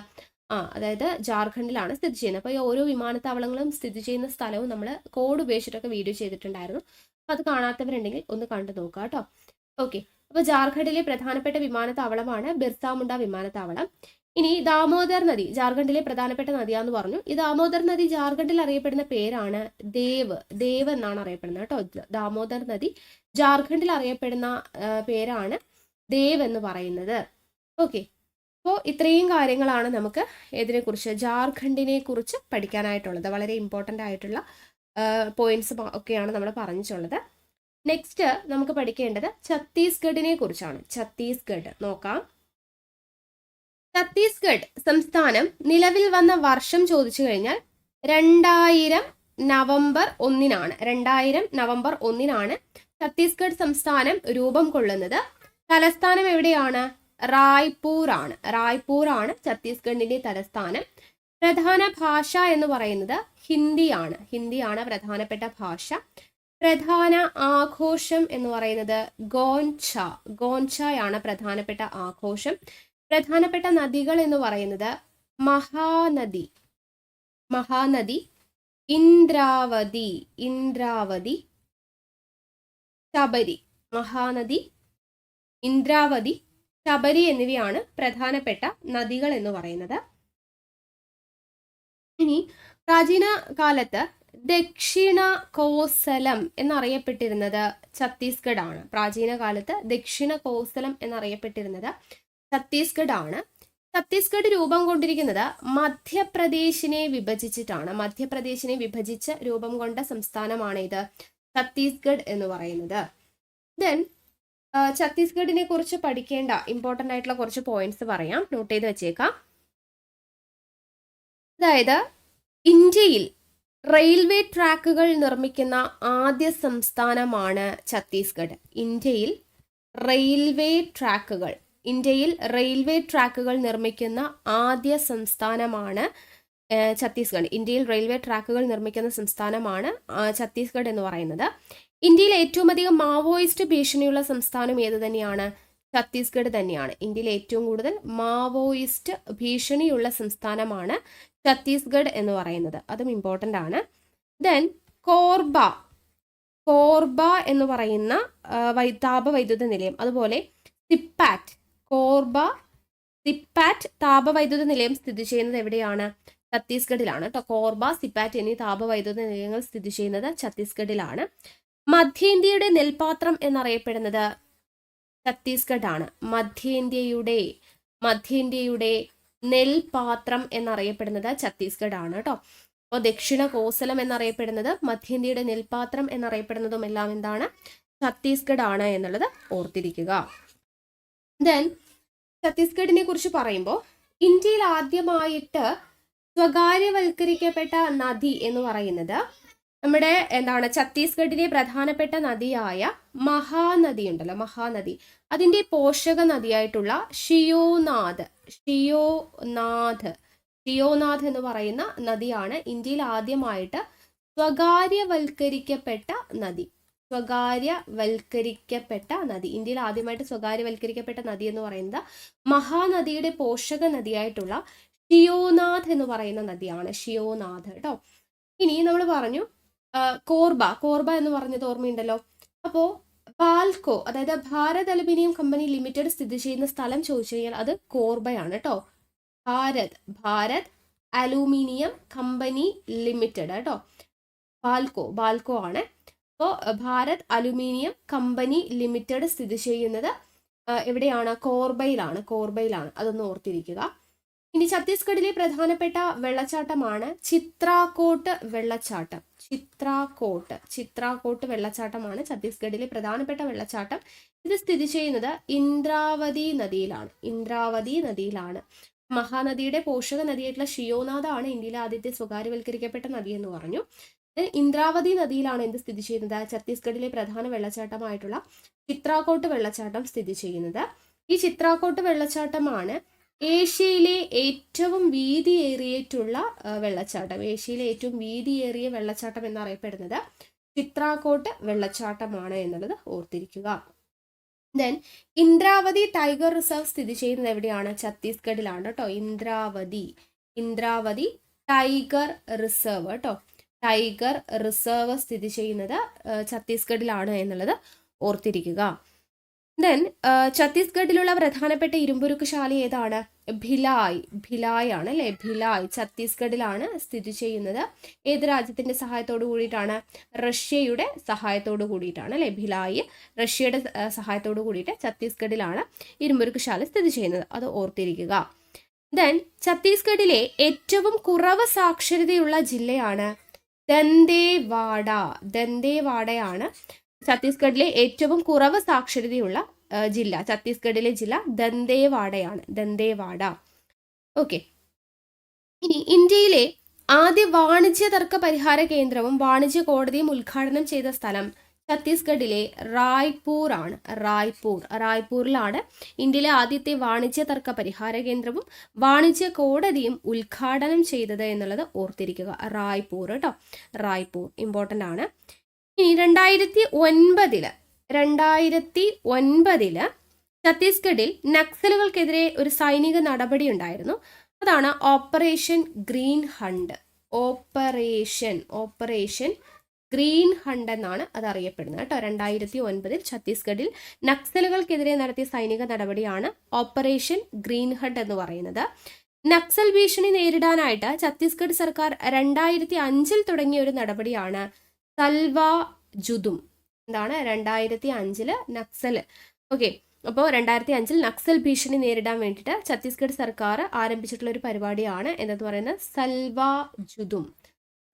അതായത് ജാർഖണ്ഡിലാണ് സ്ഥിതി ചെയ്യുന്നത്. അപ്പോൾ ഈ ഓരോ വിമാനത്താവളങ്ങളും സ്ഥിതി ചെയ്യുന്ന സ്ഥലവും നമ്മൾ കോഡ് ഉപയോഗിച്ചിട്ടൊക്കെ വീഡിയോ ചെയ്തിട്ടുണ്ടായിരുന്നു. അപ്പോൾ അത് കാണാത്തവരുണ്ടെങ്കിൽ ഒന്ന് കണ്ടു നോക്കുക കേട്ടോ. ഓക്കെ, അപ്പോൾ ജാർഖണ്ഡിലെ പ്രധാനപ്പെട്ട വിമാനത്താവളമാണ് ബിർസ മുണ്ട വിമാനത്താവളം. ഇനി ദാമോദർ നദി ജാർഖണ്ഡിലെ പ്രധാനപ്പെട്ട നദിയാന്ന് പറഞ്ഞു. ഈ ദാമോദർ നദി ജാർഖണ്ഡിൽ അറിയപ്പെടുന്ന പേരാണ് ദേവ് എന്നാണ് അറിയപ്പെടുന്നത് കേട്ടോ. ദാമോദർ നദി ജാർഖണ്ഡിൽ അറിയപ്പെടുന്ന പേരാണ് ദേവ് എന്ന് പറയുന്നത്. ഓക്കെ, അപ്പോൾ ഇത്രയും കാര്യങ്ങളാണ് നമുക്ക് ഇതിനെക്കുറിച്ച് ജാർഖണ്ഡിനെ കുറിച്ച് പഠിക്കാനായിട്ടുള്ളത്. വളരെ ഇമ്പോർട്ടൻ്റ് ആയിട്ടുള്ള പോയിന്റ്സ് ഒക്കെയാണ് നമ്മൾ പറഞ്ഞിട്ടുള്ളത്. നെക്സ്റ്റ് നമുക്ക് പഠിക്കേണ്ടത് ഛത്തീസ്ഗഡിനെ കുറിച്ചാണ്. ഛത്തീസ്ഗഡ് നോക്കാം. ഛത്തീസ്ഗഡ് സംസ്ഥാനം നിലവിൽ വന്ന വർഷം ചോദിച്ചു കഴിഞ്ഞാൽ 2000 നവംബർ 1 ഛത്തീസ്ഗഡ് സംസ്ഥാനം രൂപം കൊള്ളുന്നത്. തലസ്ഥാനം എവിടെയാണ്? റായ്പൂർ ആണ് ഛത്തീസ്ഗഡിന്റെ തലസ്ഥാനം. പ്രധാന ഭാഷ എന്ന് പറയുന്നത് ഹിന്ദിയാണ് പ്രധാനപ്പെട്ട ഭാഷ. പ്രധാന ആഘോഷം എന്ന് പറയുന്നത് ഗോൻചയാണ് പ്രധാനപ്പെട്ട ആഘോഷം. പ്രധാനപ്പെട്ട നദികൾ എന്ന് പറയുന്നത് മഹാനദി, ഇന്ദ്രാവതി, ശബരി എന്നിവയാണ് പ്രധാനപ്പെട്ട നദികൾ എന്ന് പറയുന്നത്. ഇനി പ്രാചീന കാലത്ത് ദക്ഷിണ കോസലം എന്നറിയപ്പെട്ടിരുന്നത് ഛത്തീസ്ഗഡ് ആണ്. പ്രാചീന കാലത്ത് ദക്ഷിണ കോസലം എന്നറിയപ്പെട്ടിരുന്നത് ഛത്തീസ്ഗഡ് ആണ്. ഛത്തീസ്ഗഡ് രൂപം കൊണ്ടിരിക്കുന്നത് മധ്യപ്രദേശിനെ വിഭജിച്ചിട്ടാണ്. മധ്യപ്രദേശിനെ വിഭജിച്ച് രൂപം കൊണ്ട സംസ്ഥാനമാണ് ഇത് ഛത്തീസ്ഗഡ് എന്ന് പറയുന്നത്. ദെൻ ഛത്തീസ്ഗഡിനെ കുറിച്ച് പഠിക്കേണ്ട ഇമ്പോർട്ടൻ്റ് ആയിട്ടുള്ള കുറച്ച് പോയിന്റ്സ് പറയാം, നോട്ട് ചെയ്ത് വെച്ചേക്കാം. അതായത് ഇന്ത്യയിൽ റെയിൽവേ ട്രാക്കുകൾ നിർമ്മിക്കുന്ന ആദ്യ സംസ്ഥാനമാണ് ഛത്തീസ്ഗഡ്. ഇന്ത്യയിൽ റെയിൽവേ ട്രാക്കുകൾ നിർമ്മിക്കുന്ന ആദ്യ സംസ്ഥാനമാണ് ഛത്തീസ്ഗഡ്. ഇന്ത്യയിൽ റെയിൽവേ ട്രാക്കുകൾ നിർമ്മിക്കുന്ന സംസ്ഥാനമാണ് ഛത്തീസ്ഗഡ് എന്ന് പറയുന്നത്. ഇന്ത്യയിൽ ഏറ്റവും അധികം മാവോയിസ്റ്റ് ഭീഷണിയുള്ള സംസ്ഥാനം ഏത് തന്നെയാണ്? ഛത്തീസ്ഗഡ് തന്നെയാണ്. ഇന്ത്യയിൽ ഏറ്റവും കൂടുതൽ മാവോയിസ്റ്റ് ഭീഷണിയുള്ള സംസ്ഥാനമാണ് ഛത്തീസ്ഗഡ് എന്ന് പറയുന്നത്. അതും ഇമ്പോർട്ടൻ്റ് ആണ്. ദെൻ കോർബ എന്ന് പറയുന്ന താപവൈദ്യുത നിലയം, അതുപോലെ സിപ്പാറ്റ് താപവൈദ്യുത നിലയം സ്ഥിതി ചെയ്യുന്നത് എവിടെയാണ്? ഛത്തീസ്ഗഡിലാണ് കേട്ടോ. കോർബ, സിപ്പാറ്റ് എന്നീ താപവൈദ്യുത നിലയങ്ങൾ സ്ഥിതി ചെയ്യുന്നത് ഛത്തീസ്ഗഡിലാണ്. മധ്യേന്ത്യയുടെ നെൽപാത്രം എന്നറിയപ്പെടുന്നത് ഛത്തീസ്ഗഡ് ആണ്. മധ്യേന്ത്യയുടെ നെൽപാത്രം എന്നറിയപ്പെടുന്നത് ഛത്തീസ്ഗഡ് ആണ് കേട്ടോ. അപ്പോൾ ദക്ഷിണ കോസലം എന്നറിയപ്പെടുന്നത്, മധ്യേന്ത്യയുടെ നെൽപാത്രം എന്നറിയപ്പെടുന്നതും എല്ലാം എന്താണ്? ഛത്തീസ്ഗഡ് ആണ് എന്നുള്ളത് ഓർത്തിരിക്കുക. ദെൻ ഛത്തീസ്ഗഡിനെ കുറിച്ച് പറയുമ്പോൾ ഇന്ത്യയിൽ ആദ്യമായിട്ട് സ്വകാര്യവൽക്കരിക്കപ്പെട്ട നദി എന്ന് പറയുന്നത് നമ്മുടെ ഛത്തീസ്ഗഡിലെ പ്രധാനപ്പെട്ട നദിയായ മഹാനദി ഉണ്ടല്ലോ, മഹാനദി, അതിൻ്റെ പോഷക നദിയായിട്ടുള്ള ഷിയോനാഥ് എന്ന് പറയുന്ന നദിയാണ് ഇന്ത്യയിൽ ആദ്യമായിട്ട് സ്വകാര്യവൽക്കരിക്കപ്പെട്ട നദി. ഇന്ത്യയിൽ ആദ്യമായിട്ട് സ്വകാര്യവൽക്കരിക്കപ്പെട്ട നദി എന്ന് പറയുന്നത് മഹാനദിയുടെ പോഷക നദിയായിട്ടുള്ള ഷിയോനാഥ് എന്ന് പറയുന്ന നദിയാണ്. ഷിയോനാഥ് കേട്ടോ. ഇനി നമ്മൾ പറഞ്ഞു കോർബ എന്ന് പറഞ്ഞത് ഓർമ്മയുണ്ടല്ലോ. അപ്പോൾ ബാൽകോ, അതായത് ഭാരത് അലുമിനിയം കമ്പനി ലിമിറ്റഡ് സ്ഥിതി ചെയ്യുന്ന സ്ഥലം ചോദിച്ചു കഴിഞ്ഞാൽ അത് കോർബയാണ് കേട്ടോ. ഭാരത് അലുമിനിയം കമ്പനി ലിമിറ്റഡ് കേട്ടോ. ബാൽകോ ആണ്. അപ്പോൾ ഭാരത് അലുമിനിയം കമ്പനി ലിമിറ്റഡ് സ്ഥിതി ചെയ്യുന്നത് എവിടെയാണ്? കോർബയിലാണ്. അതൊന്ന് ഓർത്തിരിക്കുക. ഇനി ഛത്തീസ്ഗഡിലെ പ്രധാനപ്പെട്ട വെള്ളച്ചാട്ടമാണ് ചിത്രാകോട്ട് വെള്ളച്ചാട്ടം. ചിത്രാകോട്ട് വെള്ളച്ചാട്ടമാണ് ഛത്തീസ്ഗഡിലെ പ്രധാനപ്പെട്ട വെള്ളച്ചാട്ടം. ഇത് സ്ഥിതി ചെയ്യുന്നത് ഇന്ദ്രാവതി നദിയിലാണ്. മഹാനദിയുടെ പോഷക നദിയായിട്ടുള്ള ഷിയോനാഥാണ് ഇന്ത്യയിലെ ആദ്യത്തെ സ്വകാര്യവൽക്കരിക്കപ്പെട്ട നദി എന്ന് പറഞ്ഞു. ഇന്ദ്രാവതി നദിയിലാണ് എന്ത് സ്ഥിതി ചെയ്യുന്നത്? ഛത്തീസ്ഗഡിലെ പ്രധാന വെള്ളച്ചാട്ടമായിട്ടുള്ള ചിത്രാകോട്ട് വെള്ളച്ചാട്ടം സ്ഥിതി ചെയ്യുന്നത്. ഈ ചിത്രാകോട്ട് വെള്ളച്ചാട്ടമാണ് ഏഷ്യയിലെ ഏറ്റവും വീതിയേറിയിട്ടുള്ള വെള്ളച്ചാട്ടം. എന്നറിയപ്പെടുന്നത് ചിത്രാകോട്ട് വെള്ളച്ചാട്ടമാണ് എന്നുള്ളത് ഓർത്തിരിക്കുക. ദെൻ ഇന്ദ്രാവതി ടൈഗർ റിസർവ് സ്ഥിതി ചെയ്യുന്നത് എവിടെയാണ്? ഛത്തീസ്ഗഡിലാണ് കേട്ടോ. ഇന്ദ്രാവതി ടൈഗർ റിസർവ് കേട്ടോ. ടൈഗർ റിസർവ് സ്ഥിതി ചെയ്യുന്നത് ഛത്തീസ്ഗഡിലാണ് എന്നുള്ളത് ഓർത്തിരിക്കുക. ദെൻ ഛത്തീസ്ഗഡിലുള്ള പ്രധാനപ്പെട്ട ഇരുമ്പുരുക്ക് ശാല ഏതാണ്? ഭിലായ് ആണ് അല്ലെ. ഭിലായ് ഛത്തീസ്ഗഡിലാണ് സ്ഥിതി ചെയ്യുന്നത്. ഏത് രാജ്യത്തിന്റെ സഹായത്തോടു കൂടിയിട്ടാണ്? റഷ്യയുടെ സഹായത്തോടു കൂടിയിട്ടാണ് അല്ലെ. ഭിലായ് റഷ്യയുടെ സഹായത്തോടു കൂടിയിട്ട് ഛത്തീസ്ഗഡിലാണ് ഇരുമ്പുരുക്ക് ശാല സ്ഥിതി ചെയ്യുന്നത്. അത് ഓർത്തിരിക്കുക. ദെൻ ഛത്തീസ്ഗഡിലെ ഏറ്റവും കുറവ് സാക്ഷരതയുള്ള ജില്ലയാണ് ദന്തേവാഡയാണ് ഛത്തീസ്ഗഡിലെ ഏറ്റവും കുറവ് സാക്ഷരതയുള്ള ജില്ല. ഛത്തീസ്ഗഡിലെ ജില്ല ദന്തേവാഡ. ഓക്കെ. ഇനി ഇന്ത്യയിലെ ആദ്യ വാണിജ്യ തർക്ക പരിഹാര കേന്ദ്രവും വാണിജ്യ കോടതിയും ഉദ്ഘാടനം ചെയ്ത സ്ഥലം ഛത്തീസ്ഗഡിലെ റായ്പൂറാണ്. റായ്പൂരിലാണ് ഇന്ത്യയിലെ ആദ്യത്തെ വാണിജ്യ തർക്ക പരിഹാര കേന്ദ്രവും വാണിജ്യ കോടതിയും ഉദ്ഘാടനം ചെയ്തത് എന്നുള്ളത് ഓർത്തിരിക്കുക. റായ്പൂർ കേട്ടോ. റായ്പൂർ ഇമ്പോർട്ടൻ്റ് ആണ്. ഇനി 2009 ഛത്തീസ്ഗഡിൽ നക്സലുകൾക്കെതിരെ ഒരു സൈനിക നടപടി ഉണ്ടായിരുന്നു. അതാണ് operation green hunt. Operation green hunt എന്നാണ് അത് അറിയപ്പെടുന്നത് കേട്ടോ. 2009 ഛത്തീസ്ഗഡിൽ നക്സലുകൾക്കെതിരെ നടത്തിയ സൈനിക നടപടിയാണ് ഓപ്പറേഷൻ ഗ്രീൻ ഹണ്ട് എന്ന് പറയുന്നത്. നക്സൽ ഭീഷണി നേരിടാനായിട്ട് ഛത്തീസ്ഗഡ് സർക്കാർ 2005 തുടങ്ങിയ ഒരു നടപടിയാണ് സൽവാ ജുദും. എന്താണ് 2005 നക്സൽ. ഓക്കെ, അപ്പോൾ 2005 നക്സൽ ഭീഷണി നേരിടാൻ വേണ്ടിയിട്ട് ഛത്തീസ്ഗഡ് സർക്കാർ ആരംഭിച്ചിട്ടുള്ള ഒരു പരിപാടിയാണ് എന്തെന്ന് പറയുന്നത് സൽവാ ജുദും.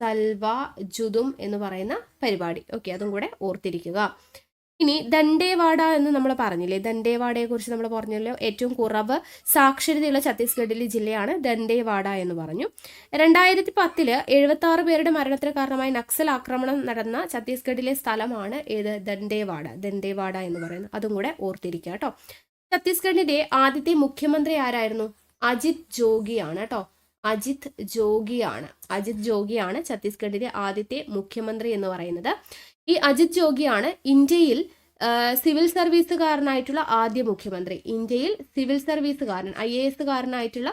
സൽവാ ജുദും എന്ന് പറയുന്ന പരിപാടി. ഓക്കെ, അതും കൂടെ ഓർത്തിരിക്കുക. ഇനി ദണ്ഡേവാഡ എന്ന് നമ്മൾ പറഞ്ഞില്ലേ, ദണ്ഡേവാഡയെ കുറിച്ച് നമ്മൾ പറഞ്ഞല്ലോ. ഏറ്റവും കുറവ് സാക്ഷരതയുള്ള ഛത്തീസ്ഗഡിലെ ജില്ലയാണ് ദണ്ഡേവാഡ എന്ന് പറഞ്ഞു. 2010 76 പേരുടെ മരണത്തിന് കാരണമായി നക്സൽ ആക്രമണം നടന്ന ഛത്തീസ്ഗഡിലെ സ്ഥലമാണ് ഏത്? ദണ്ഡേവാഡ. ദണ്ഡേവാഡ എന്ന് പറയുന്നത് അതും കൂടെ ഓർത്തിരിക്കുക കേട്ടോ. ഛത്തീസ്ഗഡിന്റെ ആദ്യത്തെ മുഖ്യമന്ത്രി ആരായിരുന്നു? അജിത് ജോഗിയാണ് കേട്ടോ. അജിത് ജോഗിയാണ്. അജിത് ജോഗിയാണ് ഛത്തീസ്ഗഡിലെ ആദ്യത്തെ മുഖ്യമന്ത്രി എന്ന് പറയുന്നത്. ഈ അജിത് ജോഗിയാണ് ഇന്ത്യയിൽ സിവിൽ സർവീസുകാരനായിട്ടുള്ള ആദ്യ മുഖ്യമന്ത്രി. ഇന്ത്യയിൽ സിവിൽ സർവീസുകാരൻ IAS കാരനായിട്ടുള്ള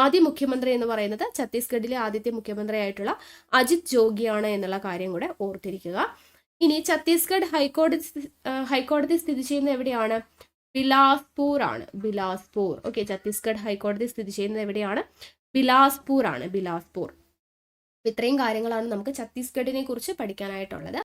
ആദ്യ മുഖ്യമന്ത്രി എന്ന് പറയുന്നത് ഛത്തീസ്ഗഡിലെ ആദ്യത്തെ മുഖ്യമന്ത്രി ആയിട്ടുള്ള അജിത് ജോഗിയാണ് എന്നുള്ള കാര്യം കൂടെ ഓർത്തിരിക്കുക. ഇനി ഛത്തീസ്ഗഡ് ഹൈക്കോടതി സ്ഥിതി ചെയ്യുന്നത് എവിടെയാണ്? ബിലാസ്പൂർ ആണ്. ബിലാസ്പൂർ. ഓക്കെ, ഛത്തീസ്ഗഡ് ഹൈക്കോടതി സ്ഥിതി ചെയ്യുന്നത് എവിടെയാണ്? ബിലാസ്പൂർ ആണ്. ബിലാസ്പൂർ. ഇത്രയും കാര്യങ്ങളാണ് നമുക്ക് ഛത്തീസ്ഗഡിനെ കുറിച്ച് പഠിക്കാനായിട്ടുള്ളത്.